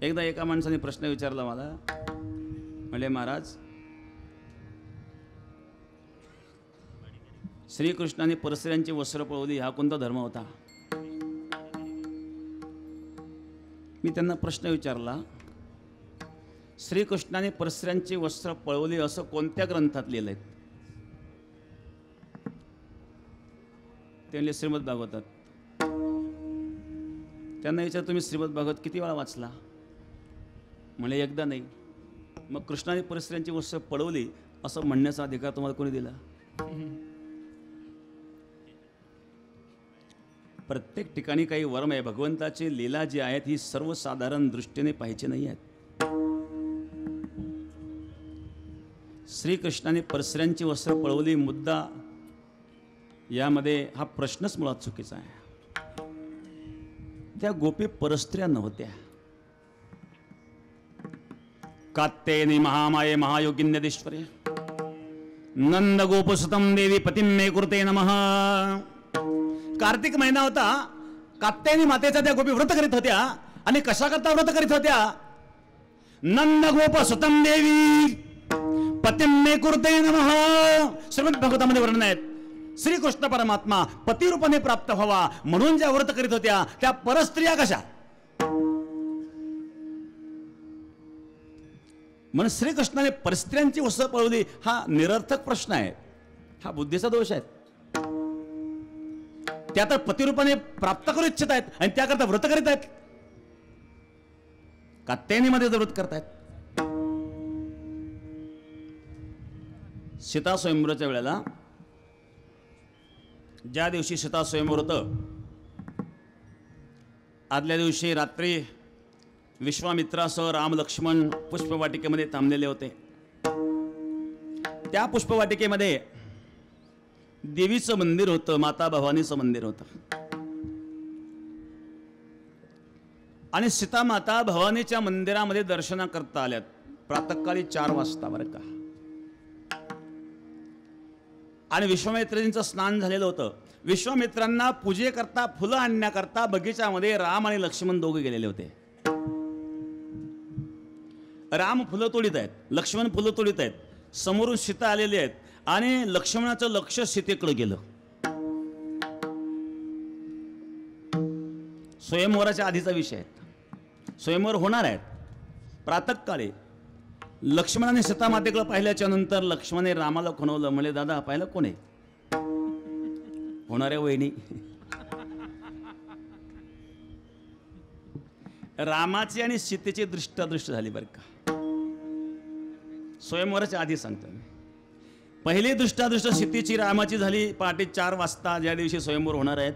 एकदा एका माणसाने प्रश्न विचारला मला, म्हणले महाराज श्रीकृष्णाने परस्त्रियांची वस्त्र पळवली, हा कोणता धर्म होता? मी त्यांना प्रश्न विचारला, श्रीकृष्णाने परस्त्रियांची वस्त्र पळवली असं कोणत्या ग्रंथात लिहिलंय? ते म्हणले श्रीमद भागवतात. त्यांना विचार, तुम्ही श्रीमद भागवत किती वेळा वाचला? म्हणे एकदा नाही. मग कृष्णाने परस्त्रियांची वस्त्र पळवली असं म्हणण्याचा अधिकार तुम्हाला कोणी दिला? प्रत्येक ठिकाणी काही वर्म आहे. भगवंताची लीला जी आहेत ही सर्वसाधारण दृष्टीने पाहिजे नाही आहेत. श्रीकृष्णाने परस्त्रियांची वस्त्र पळवली मुद्दा यामध्ये हा प्रश्नच मुळात चुकीचा आहे. त्या गोपी परस्त्रिया नव्हत्या. कात्यायनी महामाये महायोगिन्यदेश्वरे नंद गोपसुतम देवी पतिम मे कुरुते नमः. कार्तिक महिना होता. कात्यायनी मातेचा त्या गोपी व्रत करीत होत्या. आणि कशा करता व्रत करीत होत्या? नंद गोपसुतम देवी पतिम मे कुरुते नमः. श्रीमद भागवतामध्ये वर्णन आहेत. श्रीकृष्ण परमात्मा पतिरूपाने प्राप्त व्हावा म्हणून ज्या व्रत करीत होत्या त्या परस्त्रिया कशा? म्हणून श्रीकृष्णाने परस्त्रियांची वस्त्र पळवली हा निरर्थक प्रश्न आहे. हा बुद्धीचा दोष आहे. त्या तर पतिरूपाने प्राप्त करू इच्छित आहेत आणि त्याकरता व्रत करीत आहेत. कात्यायनीमध्ये व्रत करतायत. सीता स्वयंवराच्या वेळेला ज्या दिवशी सीता स्वयंवर होतं आदल्या दिवशी रात्री विश्वामित्रासह राम लक्ष्मण पुष्पवाटिकेमध्ये थांबलेले होते. त्या पुष्पवाटिकेमध्ये देवीचं मंदिर होतं, माता भवानीचं मंदिर होतं. आणि सीता माता भवानीच्या मंदिरामध्ये दर्शनाकरता आल्यात प्रातःकाळी 4 वाजता बरं का. आणि विश्वामित्रांचं स्नान झालेलं होतं. विश्वामित्रांना पूजेकरता फुलं आणण्याकरता बगीच्यामध्ये राम आणि लक्ष्मण दोघे गेलेले होते. राम फुलं तोडीत आहेत, लक्ष्मण फुलं तोडीत आहेत. समोरून सीता आलेली आहेत आणि लक्ष्मणाचं लक्ष सीतेकडे गेलं. स्वयंवराच्या आधीचा विषय आहे. स्वयंवर होणार आहेत प्रातःकाळी. लक्ष्मणाने सीता मातेकडे पाहिल्याच्या नंतर लक्ष्मणाने रामाला खुणवलं. म्हणे दादा पाहिलं कोण आहे? होणाऱ्या वहिनी. रामाची आणि सीतेची दृष्टादृष्ट झाली बरं का. स्वयंवराच्या आधी सांगतो मी. पहिली दृष्टादृष्ट सीतेची रामाची झाली पहाटे 4 वाजता ज्या दिवशी स्वयंवर होणार आहेत.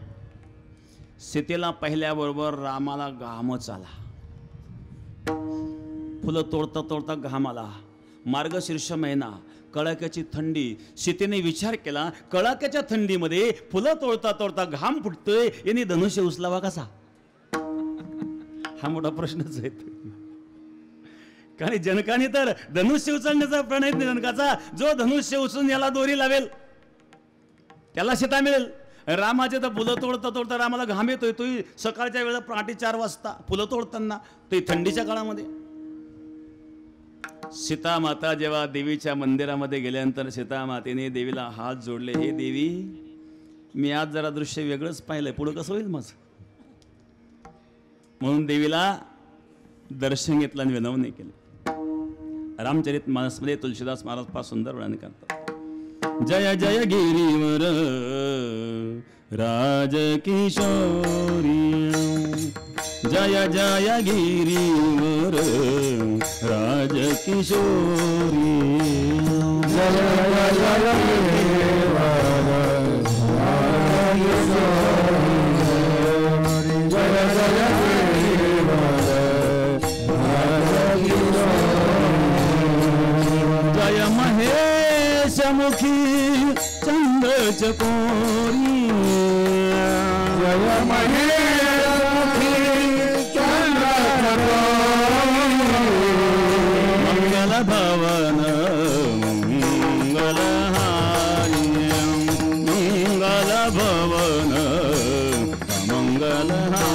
सीतेला पाहिल्याबरोबर रामाला घामच आला. फुलं तोडता तोडता घाम आला. मार्गशीर्ष महिना, कडाक्याची थंडी. सीतेने विचार केला, कडाक्याच्या थंडीमध्ये फुलं तोडता तोडता घाम फुटतोय, यांनी धनुष्य उचलावा कसा? हा मोठा प्रश्नच आहे. कारण जनकाने तर धनुष्य उचलण्याचा प्रणय जनकाचा, जो धनुष्य उचलून याला दोरी लावेल त्याला सीता मिळेल. रामाचे तर फुलं तोडता तोडता रामाला घाम येतोय. तो सकाळच्या वेळेला पहाटे 4 वाजता फुलं तोडताना, ते थंडीच्या काळामध्ये. सीता माता जेव्हा देवीच्या मंदिरामध्ये गेल्यानंतर सीता मातेने देवीला हात जोडले. हे देवी, मी आज जरा दृश्य वेगळंच पाहिलंय, पुढं कसं होईल माझं? म्हणून देवीला दर्शन घेतलं आणि विनवणी केली. रामचरित मानसमध्ये तुलसीदास महाराज फार सुंदर वर्णन करतात. जय जय गिरीवर राजकिशोरी, जय जय गिरीवर राजकिशोरी, जय जय जय महेश मुखी चंद्र चकोरी, जय महेश मुखी चंद्र चकोरी, मंगल भवन मंगलहारी, मंगल भवन मंगलहारी.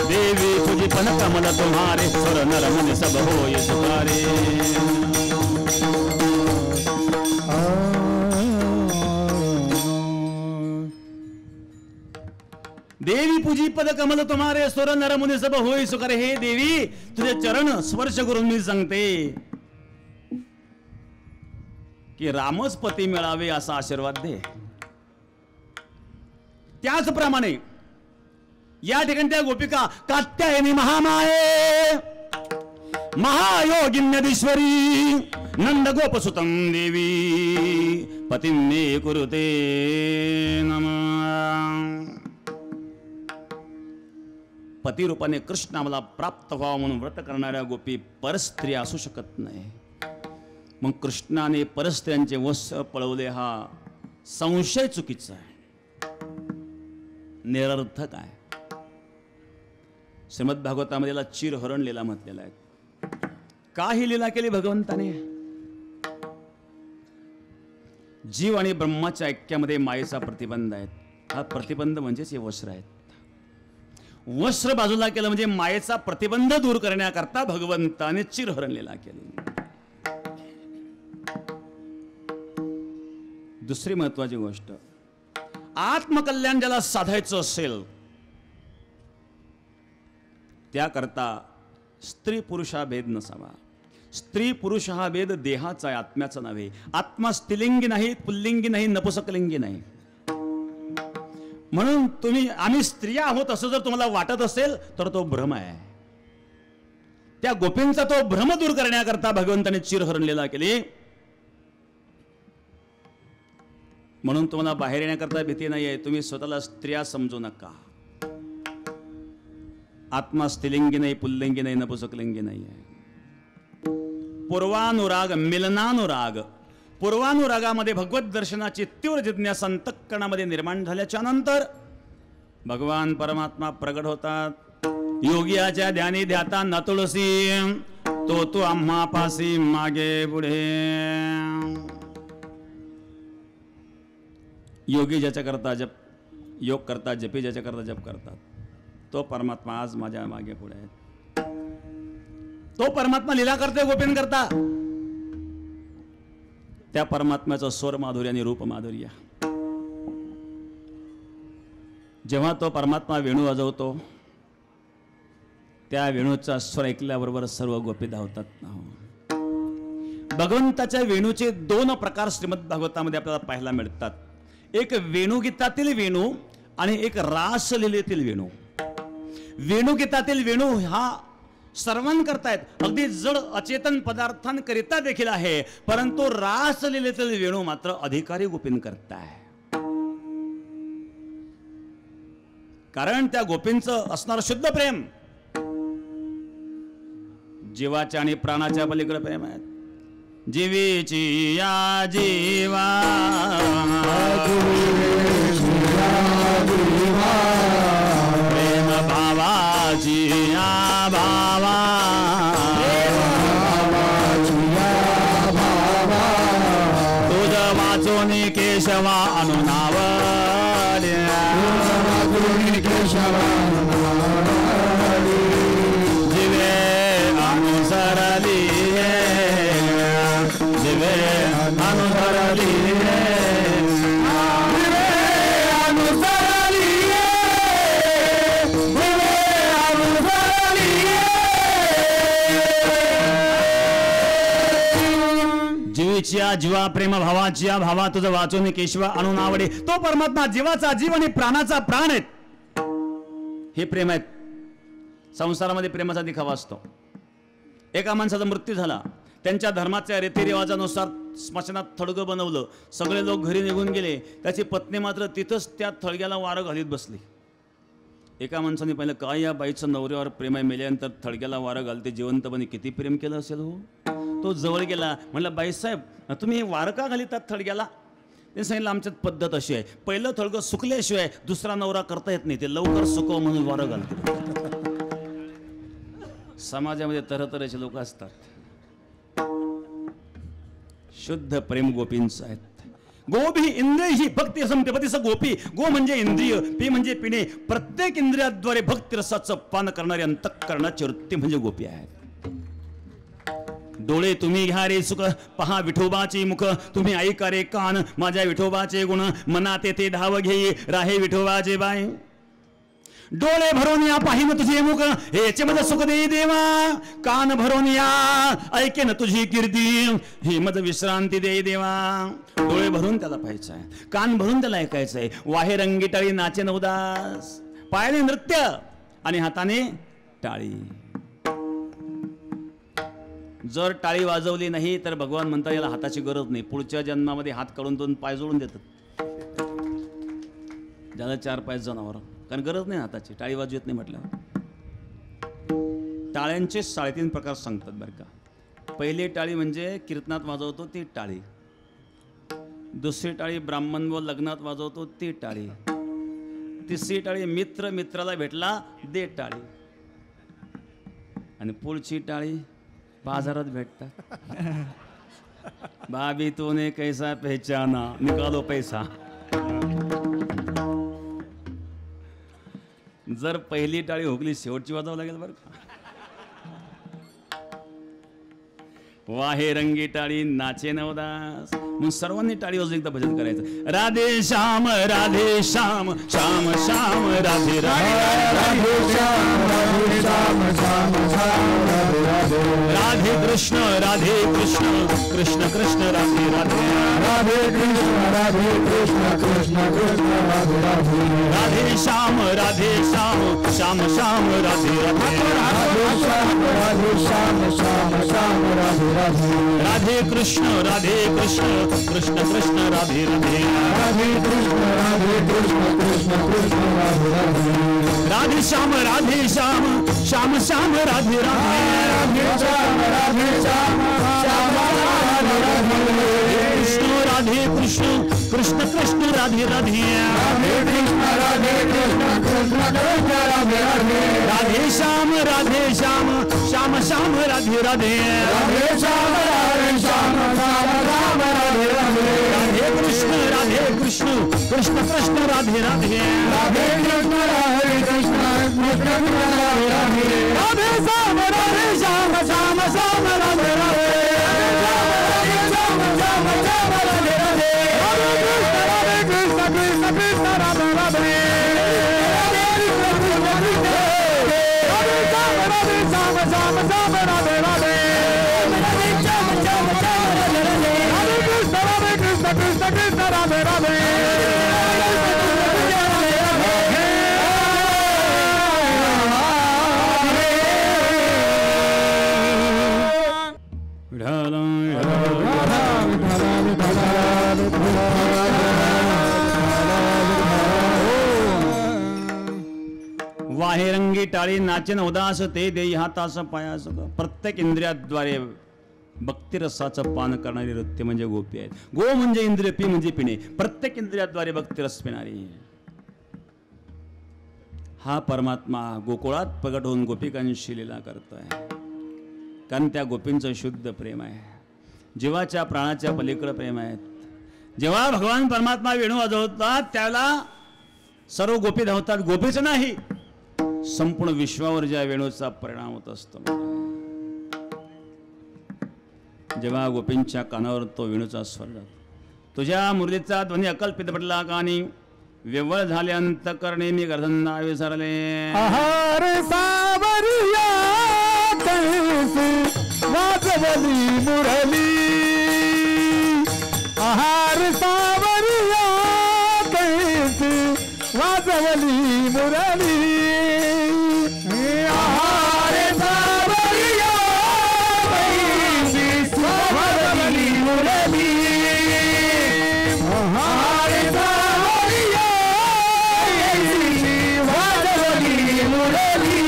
देवी तुझी पन कमल तुम्हारे, सुर नर मुनि सब होय सुखारे. देवी पूजी पद कमल तुम्हारे, सुर नर मुनि सब होय सुखारे. हे देवी, तुझे चरण स्पर्श करून मी सांगते की रामच पती मिळावे असा आशीर्वाद दे. त्याचप्रमाणे या ठिकाणी त्या गोपिका कात्यायनी महामाये महायोगिन्यधीश्वरी नंद गोपसुतं देवी पतिं मे कुरुते नमः. पती रूपाने कृष्ण आम्हाला प्राप्त व्हावा म्हणून व्रत करणाऱ्या गोपी परस्त्री असू शकत नाही. मग कृष्णाने परस्त्रियांचे वश पळवले हा संशय चुकीचा आहे, निरर्थक आहे. श्रीमद भागवतामध्ये याला चिरहरण लीला म्हटलेला आहे. का ही लीला केली भगवंताने? जीव आणि ब्रह्माच्या ऐक्यामध्ये मायेचा प्रतिबंध आहे. हा प्रतिबंध म्हणजेच हे वस्त्र आहेत. वस्त्र बाजूला केलं म्हणजे मायेचा प्रतिबंध दूर करण्याकरता भगवंताने चिरहरण लीला केली. दुसरी महत्वाची गोष्ट, आत्मकल्याण ज्याला साधायचं असेल त्याकरता स्त्री पुरुष हा भेद नसावा. स्त्री पुरुष हा भेद देहाचा आहे, आत्म्याचा नव्हे. आत्मा स्त्रीलिंगी नाही, पुल्लिंगी नाही, नपुसकलिंगी नाही. म्हणून आम्ही स्त्रिया आहोत असं जर तुम्हाला वाटत असेल तर तो भ्रम आहे. त्या गोपींचा तो भ्रम दूर करण्याकरता भगवंताने चिरहरण लीला केली. म्हणून तुम्हाला बाहेर येण्याकरता भीती नाही आहे. तुम्ही स्वतःला स्त्रिया समजू नका. आत्मा स्त्रीलिंगी नाही, पुल्लिंगी नाही, नपुसकलिंगी नाही आहे. पूर्वानुराग, मिलनानुराग. पूर्वानुरागामध्ये भगवत दर्शनाची तीव्र जिज्ञासा अंतःकरणामध्ये निर्माण झाल्याच्या नंतर भगवान परमात्मा प्रगट होतात. योगियाच्या ध्यानी ध्याता न तुळसी, तो आम्हा पासी मागे पुढे. योगी ज्याच्या करता जप योग करतात, जपी ज्याच्या करता जप करतात, तो परमात्मा आज माझ्या मागे पुढे आहे. तो परमात्मा लीला करते गोपीन करता. त्या परमात्म्याचं स्वर माधुर्य आणि रूप माधुर्य जेव्हा तो परमात्मा वेणू वाजवतो त्या वेणूचा स्वर ऐकल्याबरोबर सर्व गोपी धावतात. भगवंताच्या वेणूचे 2 प्रकार श्रीमद भागवतामध्ये आपल्याला पाहायला मिळतात. एक वेणुगीतातील वेणू आणि एक रासलीलेतील वेणू. वेणुगीतातील वेणू हा सर्वांकरता अगदी जड अचेतन पदार्थांकरिता देखील आहे, परंतु रासलीलेतील वेणू मात्र अधिकारी गोपींकरता आहे. कारण त्या गोपींचं असणारं शुद्ध प्रेम जीवाच्या आणि प्राणाच्या पलीकडे प्रेम आहे. जीवेची या जीवा प्रेम भावाची या भावा तुझ वाचून केशवा अनुनावल्या जीवे अनुसरली जीवे अनुसरली जीवीच्या जीवा प्रेम भावाच्या भावा तुझं वाचून केशवा अनुनावडे. तो परमात्मा जीवाचा जीव आणि प्राणाचा प्राण आहेत. हे प्रेम आहेत. संसारामध्ये प्रेमाचा दिखावा असतो. एका माणसाचा मृत्यू झाला, त्यांच्या धर्माच्या रीतिरिवाजानुसार स्मशानात थडगं बनवलं, सगळे लोक घरी निघून गेले, त्याची पत्नी मात्र तिथंच त्या थडग्याला वारं घालीत बसली. एका माणसाने पाहिलं काय या बाईचं नवऱ्यावर प्रेम आहे, मेल्यानंतर थडग्याला वारं घालते, जिवंतपणे किती प्रेम केलं असेल हो. तो जवळ गेला, म्हणलं बाईसाहेब तुम्ही वारं का घालितात थडग्याला? ते सांगितलं आमच्यात पद्धत अशी आहे, पहिलं थडगं सुकल्याशिवाय दुसरा नवरा करता येत नाही, ते लवकर सुकव म्हणून वारं घालते. समाजामध्ये तऱ्हेतऱ्हेचे लोक असतात. शुद्ध प्रेम गोपींचं आहेत. गोभी इंद्रिय ही भक्ती संपत्तीच गोपी. गो म्हणजे इंद्रिय, पी म्हणजे पिणे. प्रत्येक इंद्रियाद्वारे भक्ती रसाचं पान करणारी अंतःकरणाची वृत्ती म्हणजे गोपी आहेत. डोळे तुम्ही घ्या रे सुख, पहा विठोबाची मुख, तुम्ही ऐका रे कान, माझ्या विठोबाचे गुण, मनात येते धाव घेई राहे विठोबाचे बाई. डोळे भरून या पाहिन तुझे मुख, हेचे मज सुख दे देवा. कान भरून या ऐकेन तुझी कीर्ती, ही मज विश्रांती दे देवा. डोळे भरून त्याला पाहायचं आहे, कान भरून त्याला ऐकायचं आहे. वाहे रंगी टाळी नाचे नवदास, पायाने नृत्य आणि हाताने टाळी. जर टाळी वाजवली नाही तर भगवान म्हणतात याला हाताची गरज नाही, पुढच्या जन्मामध्ये हात काढून 2 पाय जोडून देतात. ज्याला 4 पाय जनावर, कारण गरज नाही हाताची, टाळी वाजवत नाही म्हटल्यावर. टाळ्यांचे 3.5 प्रकार सांगतात बरं का. पहिली टाळी म्हणजे कीर्तनात वाजवतो ती टाळी. दुसरी टाळी ब्राह्मण व लग्नात वाजवतो ती टाळी. तिसरी टाळी मित्र मित्राला भेटला दे टाळी. आणि पुढची टाळी बाजारात भेटतात. भाभी तूने कैसा पहचाना, निकालो पैसा. जर पहिली टाळी हुकली शेवटची वाजवावं लागेल बरं का. वाहे रंगी टाळी नाचे नवदास. मग सर्वांनी टाळी वाजवून एकदा भजन करायचं. राधे श्याम राधे श्याम श्याम श्याम राधे राधे राधे श्याम राधे श्याम श्याम श्याम राधे राधे. राधे कृष्ण कृष्ण कृष्ण राधे राधे. राधे कृष्ण कृष्ण राधे राधे. राधे श्याम श्याम श्याम राधे राधे. राधे श्याम श्याम राधे राधे. राधे कृष्ण कृष्ण कृष्ण राधे राधे. राधे कृष्ण कृष्ण राधे राधे. राधे श्याम श्याम श्याम राधे राधे. राधे श्याम श्याम राधे राधे. राधे कृष्ण कृष्ण राधे राधे. राधे कृष्ण कृष्ण राधे राधे. राधे श्याम श्याम श्याम राधे राधे. राधे श्याम श्याम राम राधे राधे. राधे कृष्ण कृष्ण कृष्ण राधे राधे. राधे कृष्ण कृष्ण राधे राधे. राधे श्याम श्याम श्याम राधे राधे. राधे कृष्ण कृष्ण कृष्ण राधे राधे. राधे श्याम श्याम श्याम राधे राधे श्याम श्याम श्याम राधे राधे राधे कृष्ण कृष्ण कृष्ण राधे राधे वाहेरंगी टाळी नाचन उदास ते देई हातास पायास प्रत्येक इंद्रियाद्वारे भक्तिरसाचं पान करणारी नृत्य म्हणजे गोपी आहेत. गो म्हणजे इंद्रिय, पी म्हणजे पिणे. प्रत्येक इंद्रियाद्वारे भक्तिरस पिणारी हा परमात्मा गोकुळात प्रगट होऊन गोपिकांशी लीला करतोय. कारण त्या गोपींचं शुद्ध प्रेम आहे, जीवाच्या प्राणाच्या पलीकडे प्रेम आहेत. जेव्हा भगवान परमात्मा वेणू वाजवतात त्याला सर्व गोपी धावतात. गोपीच नाही, संपूर्ण विश्वावर ज्या वेणूचा परिणाम होत असतो. जेव्हा गोपींच्या कानावर तो वेणूचा स्वर जातो, तुझ्या मुरलीचा ध्वनी अकल्पित पडला कानी, व्यवळ झाले अंतकरणे मी गर्धना विसरले. आहार सावरिया कैसी वाजवली मुरली, आहार सावरिया कैसी वाजवली मुरली, आहार सावरिया कैसी वाजवली मुरली, आहार सावरिया कैसी वाजवली मुरली.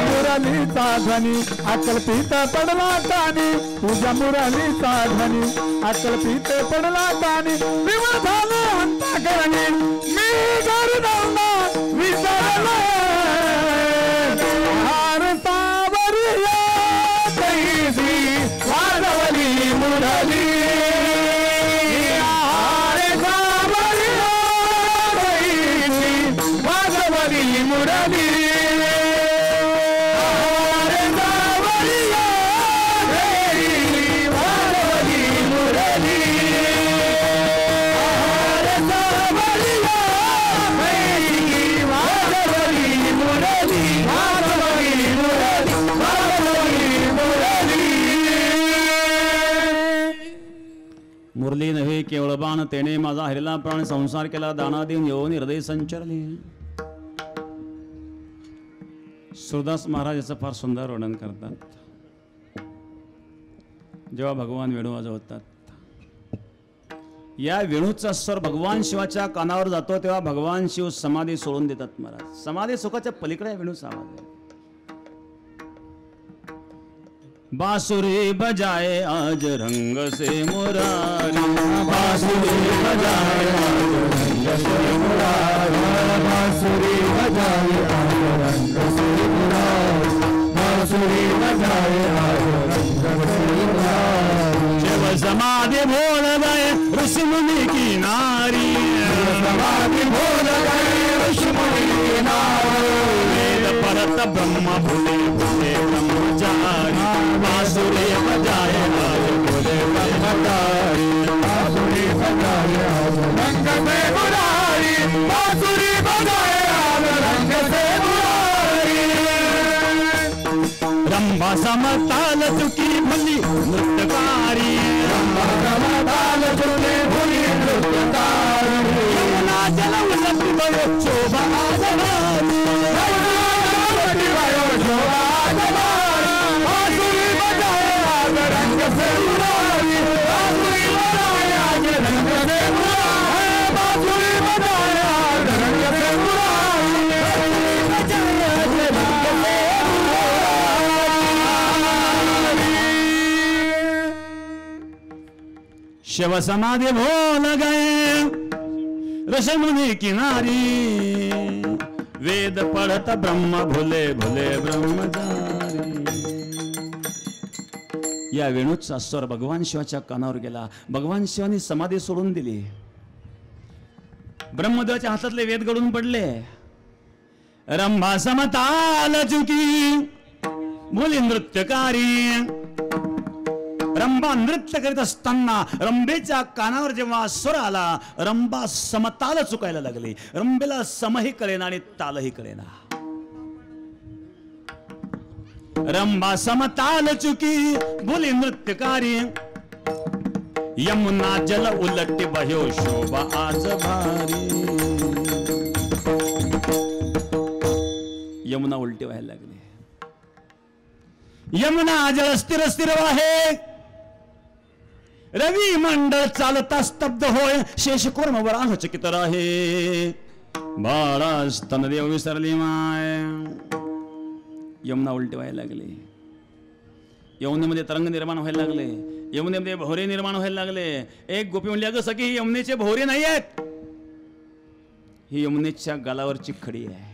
मुरलीचा ध्वनी अकल्पित पडला कानी, तुझ्या मुरलीचा ध्वनी अकल्पित पडला कानी, विवळ झाले अंतकरणी मी गर्दना विसरले. आहार सावरिया कैसी वाजवली मुरली, आहार सावरिया कैसी वाजवली मुरली, मुरली नव्हे केवळ बाण, तेने माझा हरिला प्राण संसार केला दाना देऊन येऊन हृदय संचरले. सुरदास महाराज याचं फार सुंदर वर्णन करतात. जेव्हा भगवान वेणू वाजवतात, या वेणूचा स्वर भगवान शिवाच्या कानावर जातो तेव्हा भगवान शिव समाधी सोडून देतात. महाराज समाधी सुखाच्या पलीकडे वेणूचा आवाज आहे. बांसुरी बजाए आज रंग से मुरारी, बांसुरी बजाए आज रंग से मुरारी, बांसुरी बजाए आज रंग से मुरारी, बांसुरी बजाए आज रंग से मुरारी. शिव समाधि बोल गए ऋषि मुनि की नारी, समाधि बोल गए ऋषि मुनि की नारी, वेद परत ब्रह्म भूले भूले ब्रह्मचारी, बांसुरी बजाए आज बोले ब्रह्मचारी, बांसुरी बजाए आज रंग से मुरारी, बांसुरी बजाए आज रंग से मुरारी. रंभा समताल चुकी भली नृत्यकारी, रंभा समताल चुकी भली नृत्यकारी, यमुना जल उलटी भयो शोभा आजवारी, यमुना जल उलटी भयो शोभा आजवारी, बांसुरी बजाए आज रंग से मुरारी, बांसुरी बजाए आज रंग से मुरारी, बांसुरी बजाए आज रंग से मुरारी, बजाए आज रंग से शिव समाधि भोल गए ऋषि मुनि किनारी, वेद पढ़त ब्रह्म भुले भुले ब्रह्मचारी. या वेणूचा स्वर भगवान शिवाच्या कानावर गेला. भगवान शिवानी समाधी सोडून दिली. ब्रह्मदेवाच्या हातातले वेद गळून पडले. रंभा समताल चुकी मुली नृत्यकारी. रंभा नृत्य करीत असताना रंभेच्या कानावर जेव्हा स्वर आला, रंभा समताल चुकायला लागली. रंभेला समही कळेना आणि तालही कळेना. रंभा समताल चुकी बोली नृत्यकारी यमुना जल उलट बह्यो शोभा आज भारी. यमुना उलटी व्हायला लागली. यमुना जल स्थिर स्थिर वाहे रवी मंडळ चालता स्तब्ध होय शेषकुर्म वराह चकित राहे. बाळा स्तनदेव विसरली माय. यमुना उलटी व्हायला लागली. यमुनेमध्ये तरंग निर्माण व्हायला लागले. यमुनेमध्ये भोवरे निर्माण व्हायला लागले. एक गोपी म्हणली अगं सखी ही यमुनेचे भोवरे नाही आहेत, ही यमुनेच्या गालावरची खडी आहे.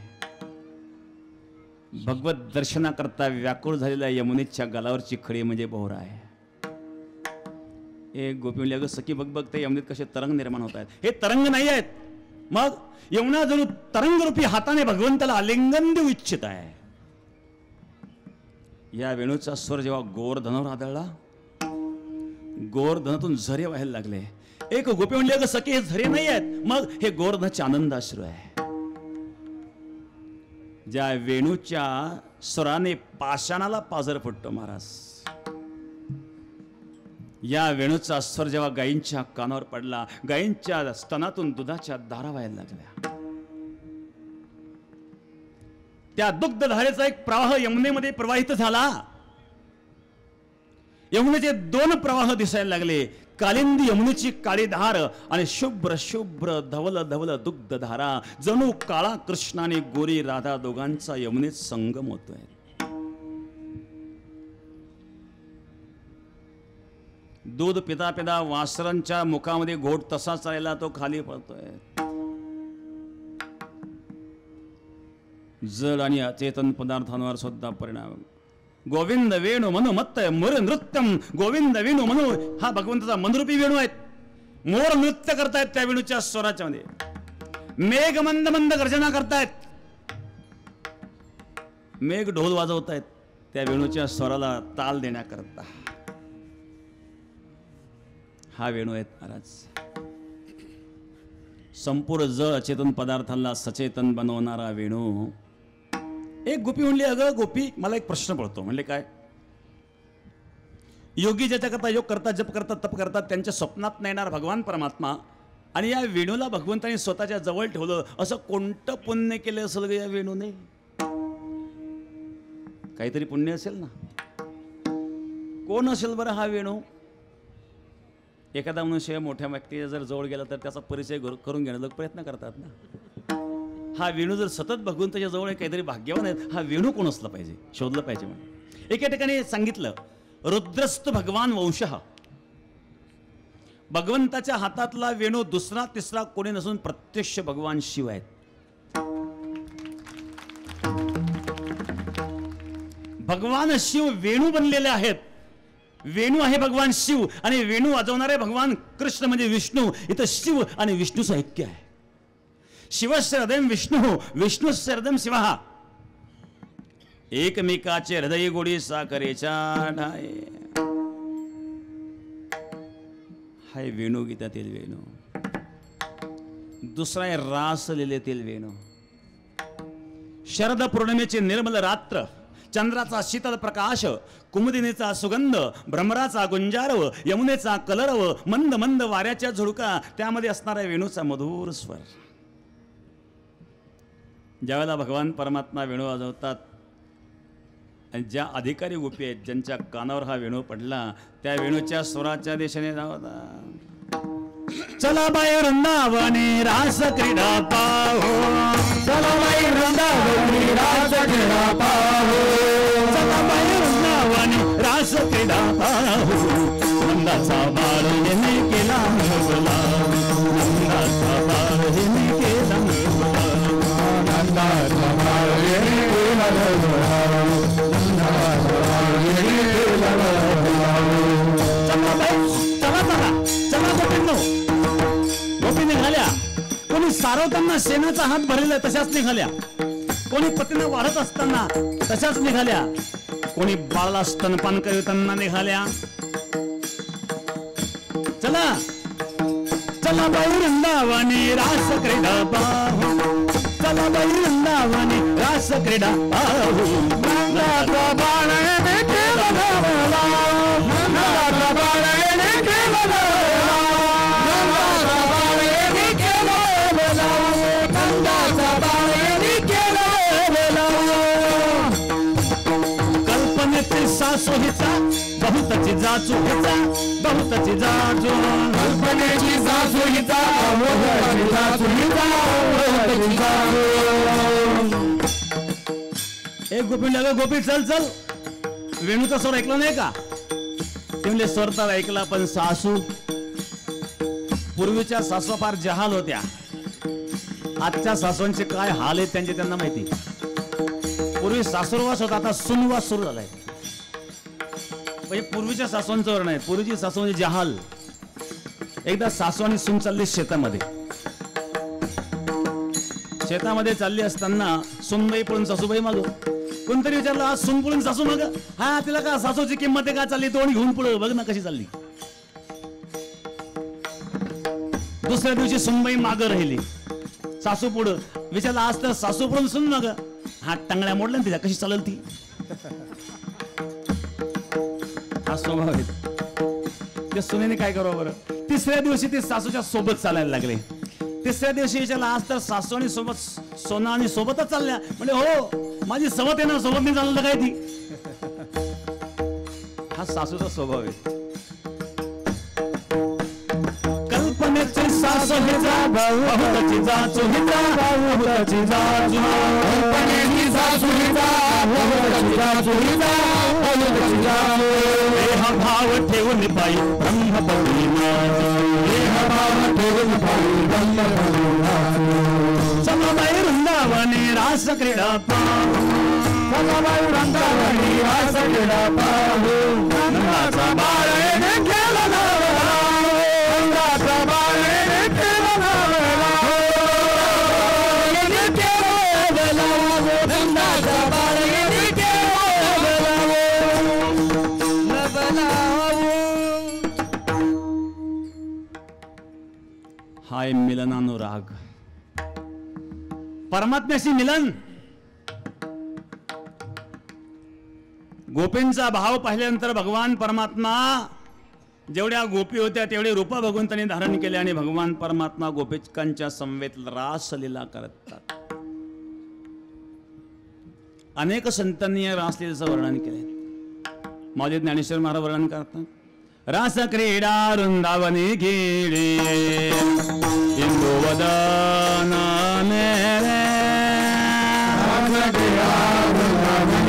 भगवत दर्शनाकरता व्याकुळ झालेल्या यमुनेच्या गालावरची खडी म्हणजे भोवरा आहे. एक गोपी म्हणली अगं सखी बघ बघ ते यमुनेत कसे तरंग निर्माण होत आहेत. हे तरंग नाही आहेत. मग यमुना जणू तरंगरूपी हाताने भगवंताला आलिंगन देऊ इच्छित आहे. या वेणूचा स्वर जेव्हा गोवर्धनावर आदळला, गोवर्धनातून झरे व्हायला लागले. एक गोपी म्हणली अगं सखी हे झरे नाही आहेत, मग हे गोवर्धनाचे आनंदाश्रू आहे. ज्या वेणूच्या स्वराने पाषाणाला पाझर फुटतो महाराज, या वेणूचा स्वर जेव्हा गायींच्या कानावर पडला, गायींच्या स्तनातून दुधाच्या धारा व्हायला लागल्या. त्या दुग्धधारेचा एक प्रवाह यमुनेमध्ये प्रवाहित झाला. यमुनेचे दोन प्रवाह दिसायला लागले. कालिंदी यमुनेची काळी धार आणि शुभ्र शुभ्र धवल धवल दुग्धधारा. जणू काळा कृष्ण आणि गोरी राधा दोघांचा यमुनेत संगम होतोय. दूध पिता पिता वासरांच्या मुखामध्ये घोट तसा चाललेला तो खाली पडतोय. जड आणि अचेतन पदार्थांवर सुद्धा परिणाम. गोविंद वेणू मनु मत्त मोर नृत्यम. गोविंद वेणू मनु हा भगवंताचा मनरूपी वेणू आहेत. मोर नृत्य करतायत त्या वेणूच्या स्वराच्या मध्ये. मेघ मंद मंद गर्जना करतायत. मेघ ढोल वाजवतायत त्या वेणूच्या स्वराला ताल देण्याकरता. हा वेणू आहेत महाराज. संपूर्ण जड अचेतन पदार्थांना सचेतन बनवणारा वेणू. एक गोपी म्हणली अगं गोपी मला एक प्रश्न पडतो. म्हणले काय? योगी ज्याच्या करता योग करतात, जप करतात, तप करतात, त्यांच्या स्वप्नात नाही येणार भगवान परमात्मा, आणि या वेणूला भगवंताने स्वतःच्या जवळ ठेवलं. असं कोणतं पुण्य केलं असेल ग या वेणूने? काहीतरी पुण्य असेल ना. कोण असेल बरं हा वेणू? एखादा मनुष्य मोठ्या व्यक्तीच्या जर जवळ गेला तर त्याचा परिचय करून घेण्याचा प्रयत्न करतात ना. हा वेणू जर सतत भगवंताच्या जवळ काहीतरी भाग्यवान आहे, हा वेणू कोण असला पाहिजे, शोधलं पाहिजे. म्हणून एका ठिकाणी सांगितलं रुद्रस्त भगवान वंशः. भगवंताच्या हातातला वेणू दुसरा तिसरा कोणी नसून प्रत्यक्ष भगवान शिव आहेत. भगवान शिव वेणू बनलेले आहेत. वेणू आहे भगवान शिव आणि वेणू वाजवणारे भगवान कृष्ण म्हणजे विष्णू. इथं शिव आणि विष्णूचं ऐक्य आहे. शिवस्य हृदय विष्णू, विष्णुस्य हृदय शिव. एकमेकाचे हृदय गोडी साखरेच्या ढाये. हाय वेणू गीतातील वेणू. दुसरा आहे रास लीलेतील वेणू. शरद पौर्णिमेची निर्मल रात्र, चंद्राचा शीतल प्रकाश, कुमुदिनीचा सुगंध, भ्रमराचा गुंजारव, यमुनेचा कलरव, मंद मंद वाऱ्याच्या झुळका, त्यामध्ये असणारा वेणूचा मधुर स्वर. ज्यावेळेला भगवान परमात्मा वेणू वाजवतात आणि ज्या अधिकारी गोपी आहेत ज्यांच्या कानावर हा वेणू पडला, त्या वेणूच्या स्वराच्या दिशेने धावतात. चला बाई वृंदावनी रास क्रीडा पाहो. चला बाई वृंदावनी रास क्रीडा पाहो. चला बाई वृंदावनी रास क्रीडा पाहो. नंदाचा बाळ येणे केला बोला. नंदाचा बाळ येणे केला बोला. नंदाचा बाळ येणे केला बोला. नंदाचा बाळ येणे केला बोला. चला बाई चला चला चला गोपींनो. गोपी निघाल्या. कोणी सारवताना शेणाचा हात भरलेला तशाच निघाल्या. कोणी पतीने वाढत असताना तशाच निघाल्या. कोणी बाळाला स्तनपान करताना निघाल्या. चला चला बाई वृंदावनी रास क्रीडा पाहो. चला बाई वृंदावनी रास क्रीडा पाहू नंदाचा बाळ येणे केला नवला नंदाचा बाळ येणे केला नवला नंदाचा बाळ येणे केला नवला नंदाचा बाळ येणे केला नवला कल्पनेची सासू हिचा बहुतची जाचू हिचा बहुतची जाचू कल्पनेची सासू हिचा बहुतची जाचू हिचा बहुतची जाचू एक गोपी म्हणले गोपी चल चल वेणूचा स्वर ऐकला नाही का ते म्हणले स्वर तर ऐकला पण सासू पूर्वीच्या सासू फार जहाल होत्या आजच्या सासूंचे काय हाल आहेत त्यांचे त्यांना माहिती पूर्वी सासूरवास होता आता सुनवास सुरू झालाय म्हणजे पूर्वीच्या सासूंचं वर नाही पूर्वीची सासू म्हणजे जहाल एकदा सासू आणि सून चालली शेतामध्ये चालली असताना सुनबाई पळून सासूबाई माग कोणतरी विचारलं आज सून पळून सासू माग हा तिला का सासूची किंमत आहे का चालली तोंड घेऊन पुढे बघ ना कशी चालली दुसऱ्या दिवशी सुनबाई माग राहिली सासू पुढं विचारलं आज तर सासू पळून सून माग हात टांगड्या मोडल्या तिला कशी चालेल ती हा स्वभाव आहे त्या सुनेने काय करावं बरं तिसऱ्या दिवशी ते सासूच्या सोबत चालायला लागले तिसऱ्या दिवशी विचारला आज तर सासू आणि सोबत सोना आणि सोबतच चालल्या म्हणजे हो माझी सवत आहे ना सोबत नाही चाललं काय ती हा सासूचा स्वभाव आहे कल्पनेची सासू हिचा बहुतची जाचू हिचा बहुतची जाचू कल्पनेची सासू हिचा बहुतची जाचू हिचा बहुतची जाचू देह भाव ठेवून पायी ब्रह्मपदी देह भाव ठेवून पायी ब्रह्मपदी चलाबाई वृंदावनी रास क्रीडा पाहू चलाबाई वृंदावनी रास क्रीडा पाहू नंदाचा बाळ येणे केला नवला नंदाचा बाळ येणे केला नवला येणे केला नवला नंदाचा बाळ येणे केला नवला हाय मिलनानुराग परमात्म्याशी मिलन गोपींचा भाव पाहिल्यानंतर भगवान परमात्मा जेवढ्या गोपी होत्या तेवढे रूप भगवंतांनी धारण केले आणि भगवान परमात्मा गोपिकांच्या समवेत रासलीला करतात अनेक संतांनी या रासलीलेचं वर्णन केले माझे ज्ञानेश्वर महाराज वर्णन करतात रास क्रीडा वृंदावनी खेळे इंदू वदन मेरे रास क्रीडा वृंदावनी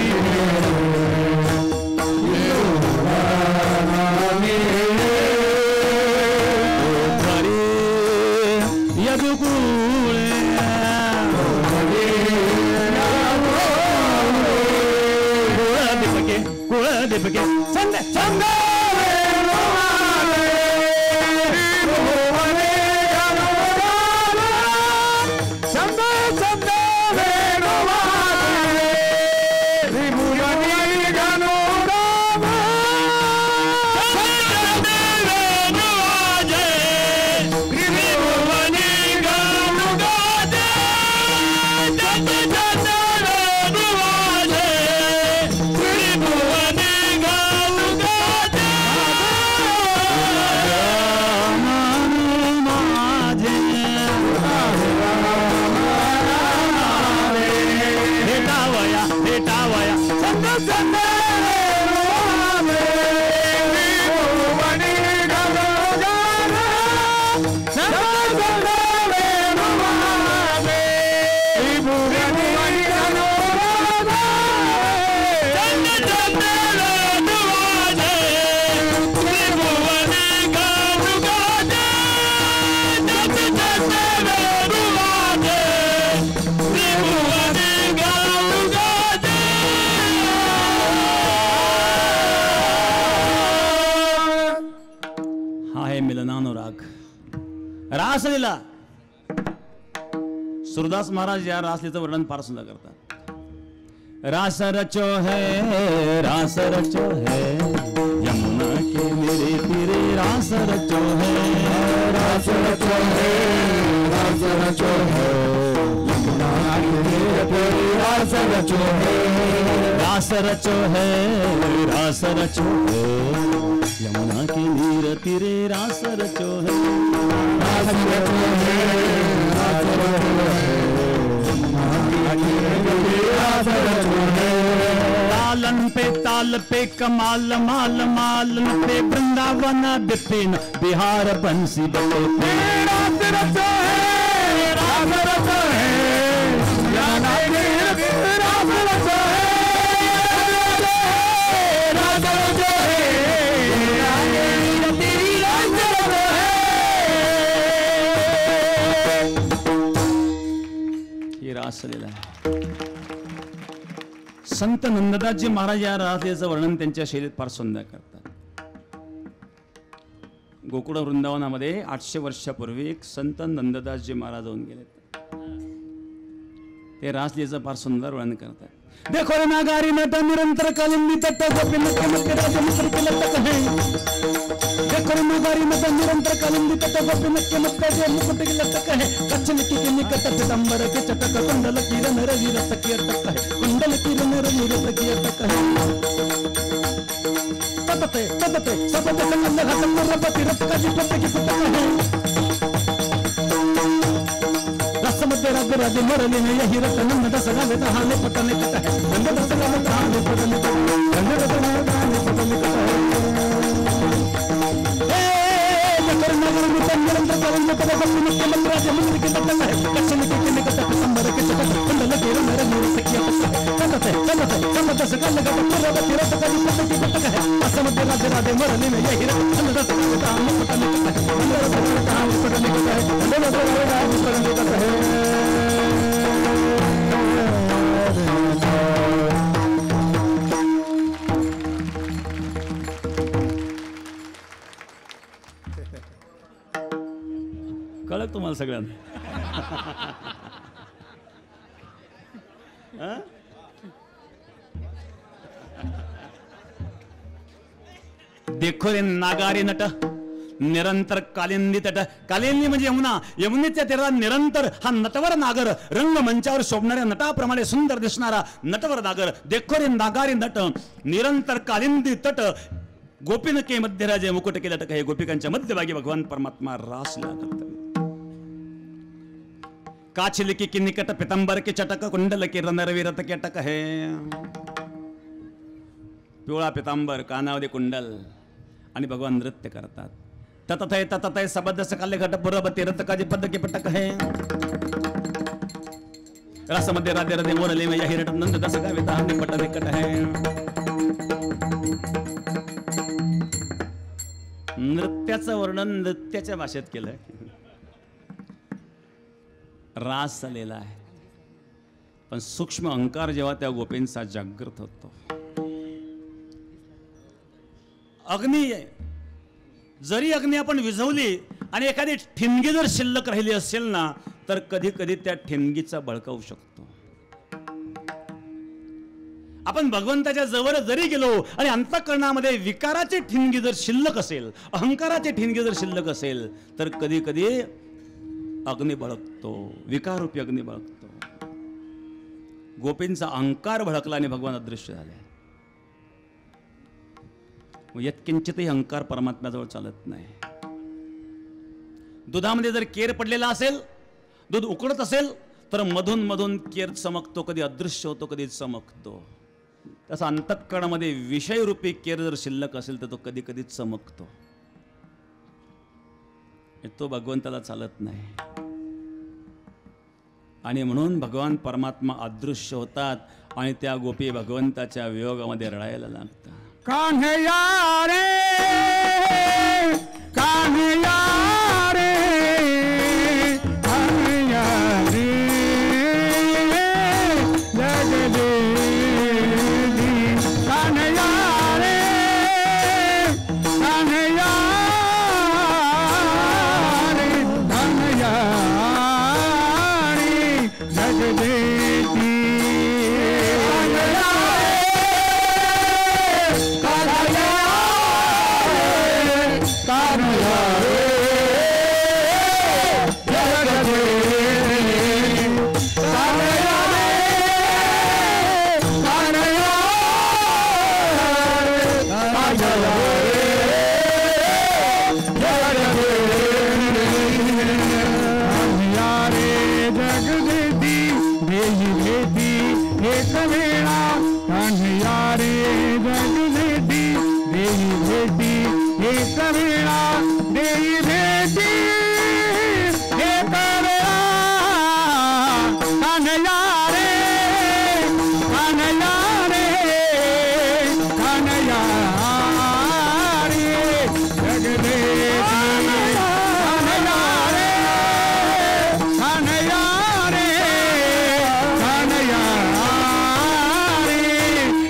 रासलीला सूरदास महाराज या रासलीचं वर्णन फार सुंदर करतात रास रचो है यमुना के मेरे तीरे रास रचो है रास रचो है यमुना रास रचो है, रास रचो है, रास रचो है, यमुना के नीर तीरे रास रचो है, रास रचो है, रास रचो है, रास रचो है। तालन पे कमाल माल मालन पे वृंदावन विपिन बिहार बंसी बटे रास रचो है, रास रचो है, यमुना के नीर रास रचो है, रास रचो है, यमुना के नीर तेरी रास रचो है। ही रासलीला आहे. संत नंददासजी महाराज या रासलीलेचं वर्णन त्यांच्या शैलीत फार सुंदर करतात. गोकुळ वृंदावनामध्ये 800 वर्षापूर्वी एक संत नंददासजी महाराज होऊन गेले. ते रासलीलेचं फार सुंदर वर्णन करतात. देखो रे नागारी नट निरंतर कालिंदी तट गोपीन के मध्य राज मुकुट के लटक है. देखो रे नागारी नट निरंतर कालिंदी तट गोपीन के मध्य राज मुकुट के लटक है. कच्छन की निकट पितांबर के चटक कुंडल किरण रवि रत की अटक है. कुंडल किरण रवि रत की अटक है. ततते ततते सबते संगम घाट पुरपति रत का जिपत की पुटक है. रसमध्य राज राज मरली में यही रत नंद सगा में तहाने पटने कट है. नंद सगा में तहाने पटने कट है. नंद सगा में तहाने पटने कट है. नगर नगर में निरंतर कालन में तब गोपी के मंत्र राज मंदिर के तटक है. कच्छन के निकट पितांबर के चटक कुंडल किरण मेरे मोर सखिया ततते ततते समझ सगा लगा पुरपति रत का जिपत की पुटक है. रसमध्य राज राज मरली में यही रत नंद सगा में तहाने पटने कट है. नंद सगा में तहाने पटने कट है. नंद सगा में तहाने पटने कट है. कळलं तुम्हाला सगळ्यांना? देखो रे नागारी नट निरंतर कालिंदी तट. कालिंदी म्हणजे यमुना. यमुनेच्या तीराला निरंतर हा नटवर नागर, रंगमंचावर शोभणाऱ्या नटाप्रमाणे सुंदर दिसणारा नटवर नागर. देखो रे नागारी नट निरंतर कालिंदी तट गोपीन के मध्यराजे मुकुट के लटक है. गोपिकांच्या मध्यभागी भगवान परमात्मा रासला करतात. काछिलिकी की निकट पितंबर के चटक कुंडल के रनरवी रत के अटक है. पिवळा पितांबर कानावधी कुंडल आणि भगवान नृत्य करतात. ततथय ततथय सबद सकाले घट पुरबती रत काजी पद के पटक है. रस मध्ये राधे राधे मोरले में यही रट नंद दस का विता हमने पट निकट है. नृत्याचं वर्णन नृत्याच्या भाषेत केलंय. रास झालेला आहे. पण सूक्ष्म अहंकार जेव्हा त्या गोपींचा जागृत होतो. अग्नी जरी अग्नी आपण विझवली आणि एखादी ठिणगी जर शिल्लक राहिली असेल ना तर कधी कधी त्या ठिणगीचा भडकावू शकतो. आपण भगवंताच्या जवळ जरी गेलो आणि अंतःकरणामध्ये विकाराची ठिणगी जर शिल्लक असेल, अहंकाराची ठिणगी जर शिल्लक असेल तर कधी कधी अग्नी भडकतो, विकाररूपी अग्नी भडकतो. गोपींचा अहंकार भडकला आणि भगवान अदृश्य झाले. यत्किंचितही अहंकार परमात्म्याजवळ चालत नाही. दुधामध्ये जर केर पडलेला असेल, दूध उकळत असेल तर मधून मधून केर चमकतो, कधी अदृश्य होतो, कधी चमकतो. तसा अंतःकरणामध्ये विषयरूपी केर जर शिल्लक असेल तर तो कधी कधी चमकतो. तो भगवंताला चालत नाही. आणि म्हणून भगवान परमात्मा अदृश्य होतात आणि त्या गोपी भगवंताच्या वियोगामध्ये रडायला लागतात. कान्हैया रे कान्हैया रे कान्हैया रे जगदेवी कान्हैया रे कान्हैया रे कान्हैया रे जगदेवी कान्हैया रे एक वेळा देई भेटी एक वेळा कान्हया रे कान्हया रे कान्हया रे जगदेवी कान्हया रे कान्हया रे कान्हया रे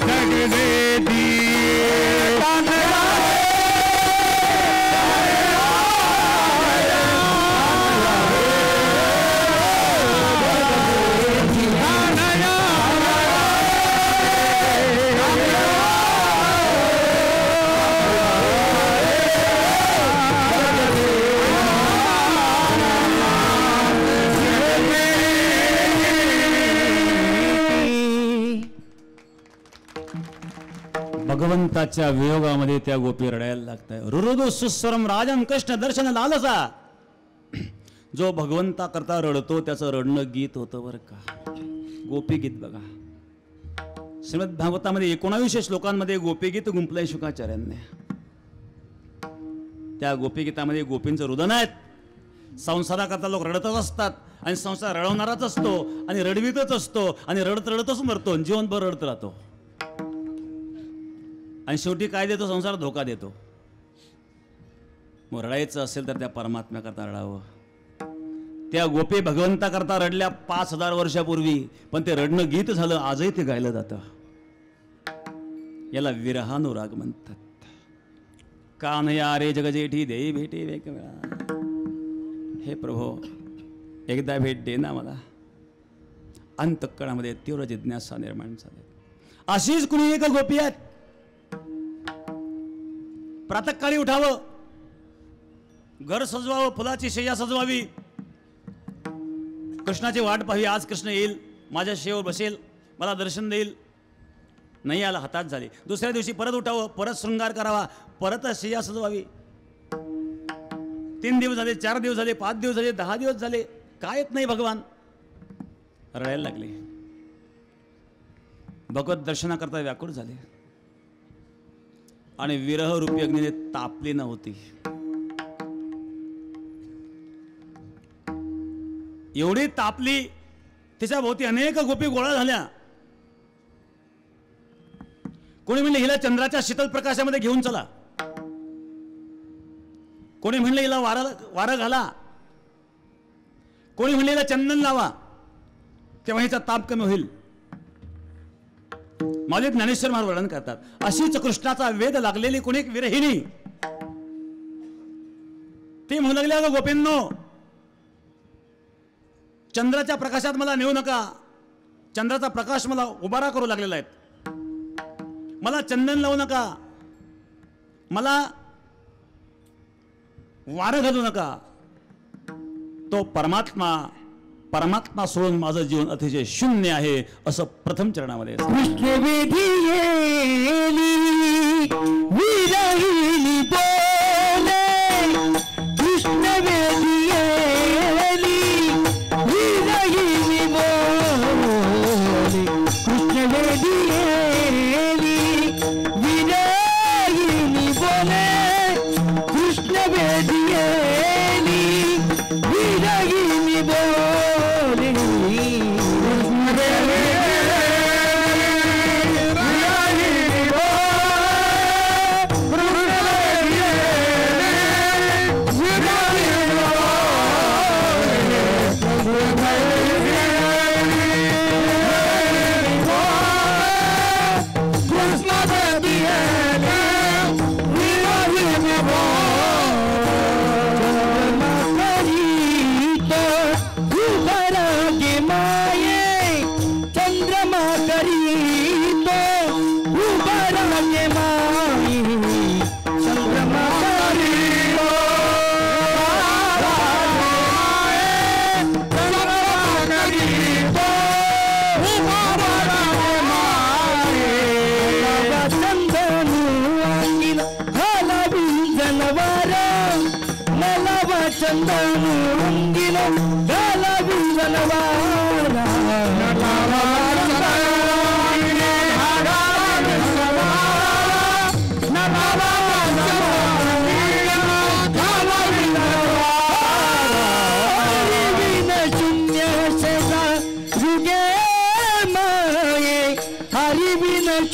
जगदेवी कान्हया भगवंताच्या वियोगामध्ये त्या गोपी रडायला लागताय. रुरुदु सुस्वरम राजन कृष्ण दर्शन लालसा. जो भगवंता करता रडतो त्याचं रडणं गीत होतं बरं का. गोपी गीत बघा श्रीमद भागवतामध्ये 19 श्लोकांमध्ये गोपी गीत गुंफलंय शुकाचार्यांनी. त्या गोपी गीतामध्ये गोपींचं रुदन आहेत. संसाराकरता लोक रडतच असतात आणि संसार रडवणाराच असतो आणि रडवीतच असतो आणि रडत रडतच मरतो. जीवनभर रडत राहतो आणि शेवटी काय देतो संसार धोका देतो. मग रडायचं असेल तर त्या परमात्म्याकरता रडावं. त्या गोपी भगवंता करता रडल्या 5000 वर्षापूर्वी, पण ते रडणं गीत झालं. आजही ते गायलं जातं. याला विरहानुराग म्हणतात. कान्हया रे जगजेठी देई भेटे एक वेळा. हे प्रभो एकदा भेट दे ना मला. अंतःकरणामध्ये तीव्र जिज्ञासा निर्माण झाली. अशीच कुणी एक गोपी आहेत. प्रातःकाळी उठावं, घर सजवावं, फुलाची शय्या सजवावी, कृष्णाची वाट पाहावी. आज कृष्ण येईल, माझ्या शेवर बसेल, मला दर्शन देईल. नाही आला हातात झाले. दुसऱ्या दिवशी परत उठावं, परत शृंगार करावा, परत शय्या सजवावी. 3 दिवस झाले, 4 दिवस झाले, 5 दिवस झाले, 10 दिवस झाले, काय येत नाही भगवान. रडायला लागले. भगवत दर्शनाकरता व्याकुळ झाले आणि विरह रूपी अग्नीने तापली नव्हती. एवढी तापली, तिच्या भोवती अनेक गोपी गोळा झाल्या. कोणी म्हणले हिला चंद्राच्या शीतल प्रकाशामध्ये घेऊन चला, कोणी म्हणले हिला वारं घाला, कोणी म्हणले हिला चंदन लावा, तेव्हा हिचा ताप कमी होईल. माझे ज्ञानेश्वर महाराज वर्णन करतात. अशीच कृष्णाचा वेध लागलेली कोणी एक विरहिणी, ती म्हणू लागली, अगं गोपींनो, चंद्राच्या प्रकाशात मला नेऊ नका. चंद्राचा प्रकाश मला उबारा करू लागलेला आहे. मला चंदन लावू नका, मला वारं घालू नका. तो परमात्मा सोडून माझं जीवन अतिशय शून्य आहे, असं प्रथम चरणामध्ये. कृष्णवेधी येली विरहिणी बोले, कृष्णवेधी येली विरहिणी बोले, कृष्णवेधी येली विरहिणी बोले, कृष्णवेधी येली विरहिणी बोले.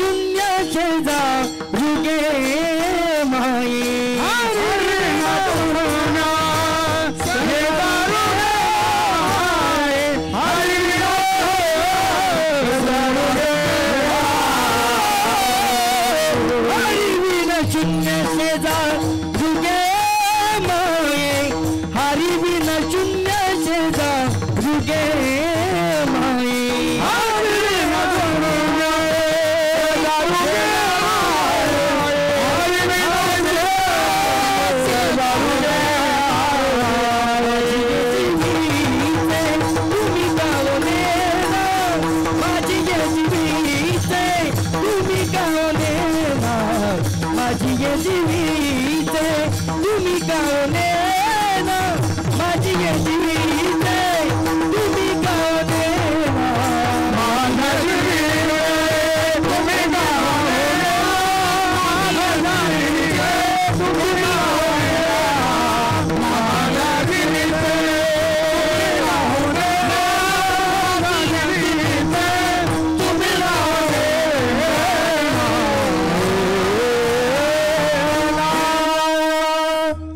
शून्य शेजा रुगे माये शून्य शेजा रुगे माये हरि बिन शून्य शेजा रुगे माये तुम्ही गावले ना माझी जीविते तुम्ही गावले ना माझा जीविते तुम्ही गावले माझा जीविते तुम्ही गावले माझा जीविते तुम्ही गावले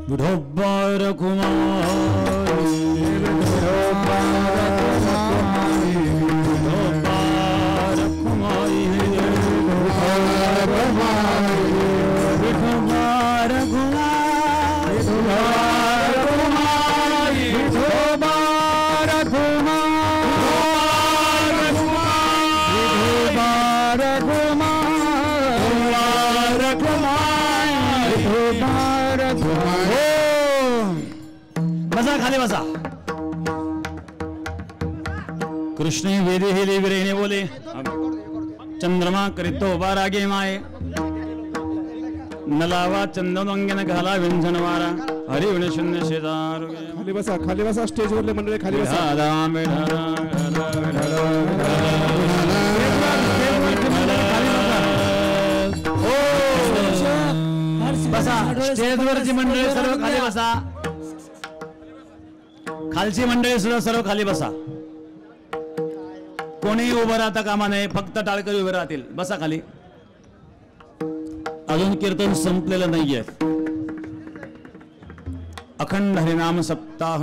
विठोबार कुमार विठोबार कुमारी विठोबार कुमार विठोबार बसा खाली बसा. कृष्ण वेदे हे विरहिणे बोले चंद्रमा करीतो बारागे माये नलावा चंदन अंगन घाला व्यंजन वारा हरि विण शून्य शेजार. खाली बसा स्टेज वरले मंडळी खाली बसा. बसा स्टेजवरची मंडळी सर्व खाली बसा. खालची मंडळी सुद्धा सर्व खाली बसा. कोणी उभं राहता कामा नये. फक्त टाळकरी उभे राहतील. बसा खाली. अजून कीर्तन संपलेलं नाहीये. अखंड हरिनाम सप्ताह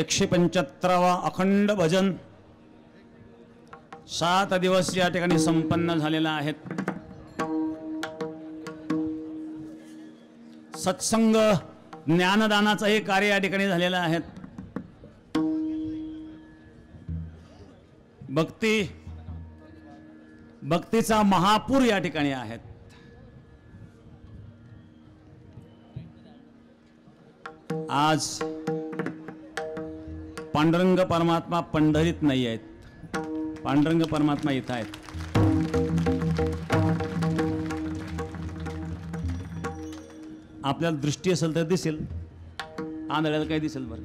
175वा अखंड भजन 7 दिवस या ठिकाणी संपन्न झालेला आहेत. सत्संग ज्ञानदानाचं हे कार्य या ठिकाणी झालेलं आहे. भक्तीचा महापूर या ठिकाणी आहेत. आज पांडुरंग परमात्मा पंढरीत नाही आहेत. पांडुरंग परमात्मा इथं आहेत. आपल्याला दृष्टी असेल तर दिसेल. आंधळ्याला काय दिसेल बरं.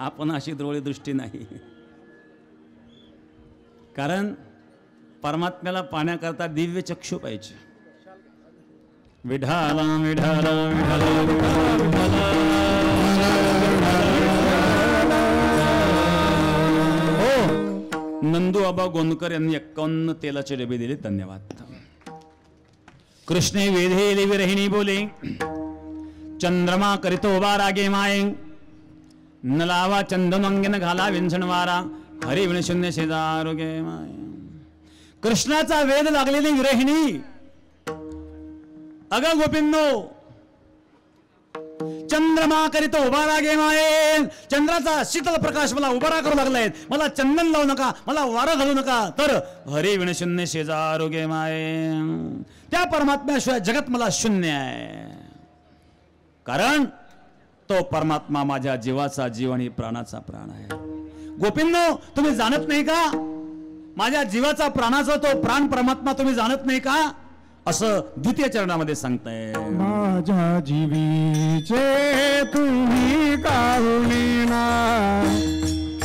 आपण अशी डोळे दृष्टी नाही. कारण परमात्म्याला पाहण्याकरता दिव्य चक्षु पाहिजे. विठाला विठाला विठाला विठाला हो. नंदू आबा गोंदकर यांनी 51 तेलाचे डबे दिले. धन्यवाद. कृष्णे वेधे विरहिणी बोले चंद्रमा करीतो बारागे माये नलावा चंदन अंगन घाला विंझण वारा हरि विण शून्य शेजारोगे माये. कृष्णाचा वेद लागलेली विरहिणी. अग गोपिंदो चंद्रमा करीतो उभा रागे माये. चंद्राचा शीतल प्रकाश मला उभारा करू लागलाय. मला चंदन लावू नका. मला वारं घालू नका. तर हरि विण शून्य शेजारोगे माये. त्या परमात्म्याशिवाय जगत मला शून्य आहे. कारण तो परमात्मा माझ्या जीवाचा जीव आणि प्राणाचा प्राण आहे. गोपिंदो तुम्ही जाणत नाही का. माझ्या जीवाचा प्राणाचा तो प्राण परमात्मा तुम्ही जाणत नाही का. असं द्वितीय चरणामध्ये सांगताय. माझ्या जीवीचे तुम्ही कारुणीना.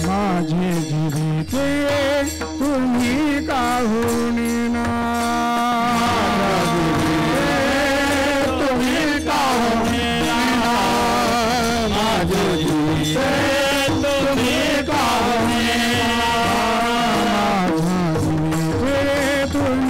माझे जीवीचे तुम्ही कारुणीना. तुम्ही कारुणीना. माझे जीवीचे तुम्ही कारुणीना. माझ्या जीवीचे तुम्ही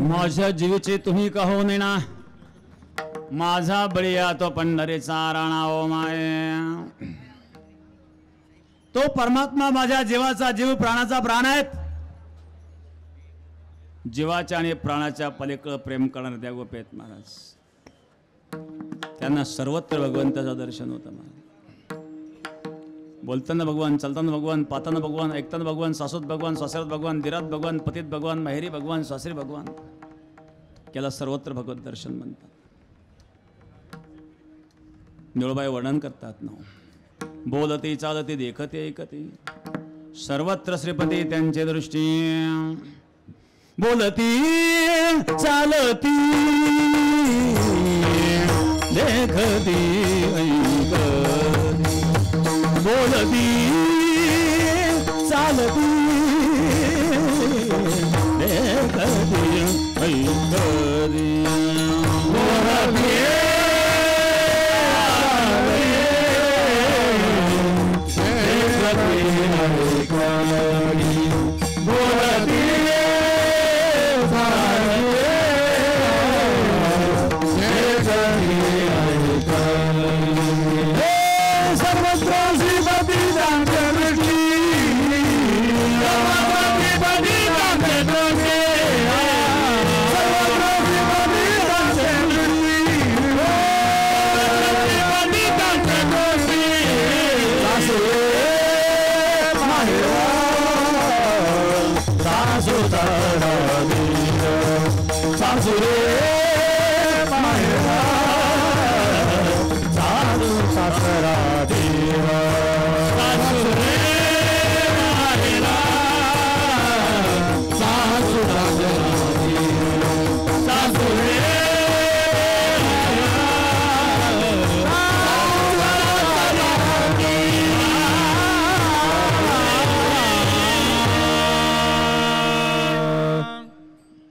माझ्या जीवीचे तुम्ही का हो नेणा, माझा बळीया तो पंढरीचा राणा ओ माये. तो परमात्मा माझ्या जीवाचा जीव, प्राणाचा प्राण आहेत. जीवाच्या आणि प्राणाच्या पलीकडे प्रेम करणारे त्या गोपी आहेत महाराज. त्यांना सर्वत्र भगवंताचं दर्शन होतं महाराज. बोलताना भगवान, चालताना भगवान, पाहताना भगवान, ऐकताना भगवान, सासूत भगवान, सासऱ्यात भगवान, दिरात भगवान, पतीत भगवान, माहेरी भगवान, सासरी भगवान. याला सर्वत्र भगवत दर्शन म्हणतात. निळबाई वर्णन करतात ना, बोलती चालती देखते ऐकते सर्वत्र श्रीपती त्यांचे दृष्टी. बोलती चालती देखती ऐकती, बोलती चालती देखती ऐकती.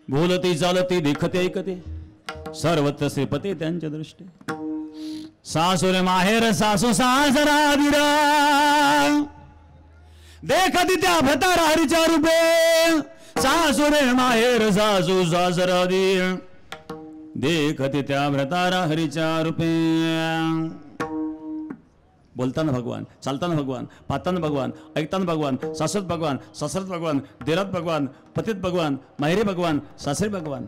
बोलती चालती देखते ऐकते सर्वत्र श्रीपती त्यांच्या दृष्टी. सासुरे माहेर सासू सासरा दिरा, देखती त्या भतारा हरीच्या रूपे. सासुरे माहेर सासू सासरा दिर, देखती त्या भतारा हरीच्या रूपे. बोलताना भगवान, चालताना भगवान, पाहताना भगवान, ऐकताना भगवान, सासत भगवान, सासरत भगवान, देरात भगवान, पतीत भगवान, माहेरी भगवान, सासरी भगवान.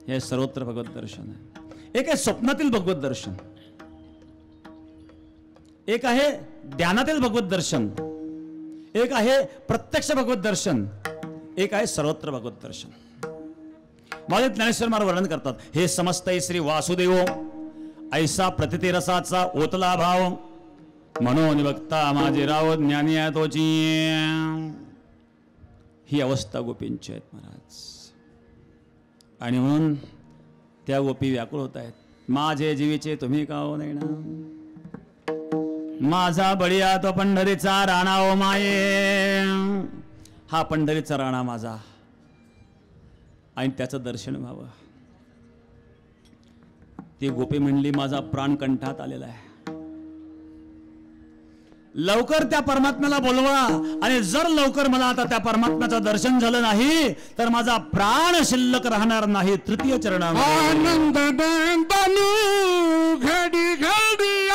हे सर्वत्र भगवत दर्शन आहे. एक आहे स्वप्नातील भगवत दर्शन, एक आहे ध्यानातील भगवत दर्शन, एक आहे प्रत्यक्ष भगवत दर्शन, एक आहे सर्वत्र भगवत दर्शन. माझे ज्ञानेश्वर महाराज वर्णन करतात, हे समस्तय श्री वासुदेव ऐसा प्रतिती रसाचा ओतला भाव, म्हणून बघता माझे राव ज्ञानी आहे तोची. ही अवस्था गोपींची आहेत महाराज. आणि म्हणून त्या गोपी व्याकुळ होत आहेत. माझे जीवीचे तुम्ही का हो नैना, माझा बळीया तो पंढरीचा राणा ओ माये. हा पंढरीचा राणा माझा, आणि त्याचं दर्शन व्हावं. ती गोपी म्हणली, माझा प्राण कंठात आलेला आहे, लवकर त्या परमात्म्याला बोलवा. आणि जर लवकर मला आता त्या परमात्म्याचं दर्शन झालं नाही तर माझा प्राण शिल्लक राहणार नाही. तृतीय चरणामध्ये आनंद घडी घडी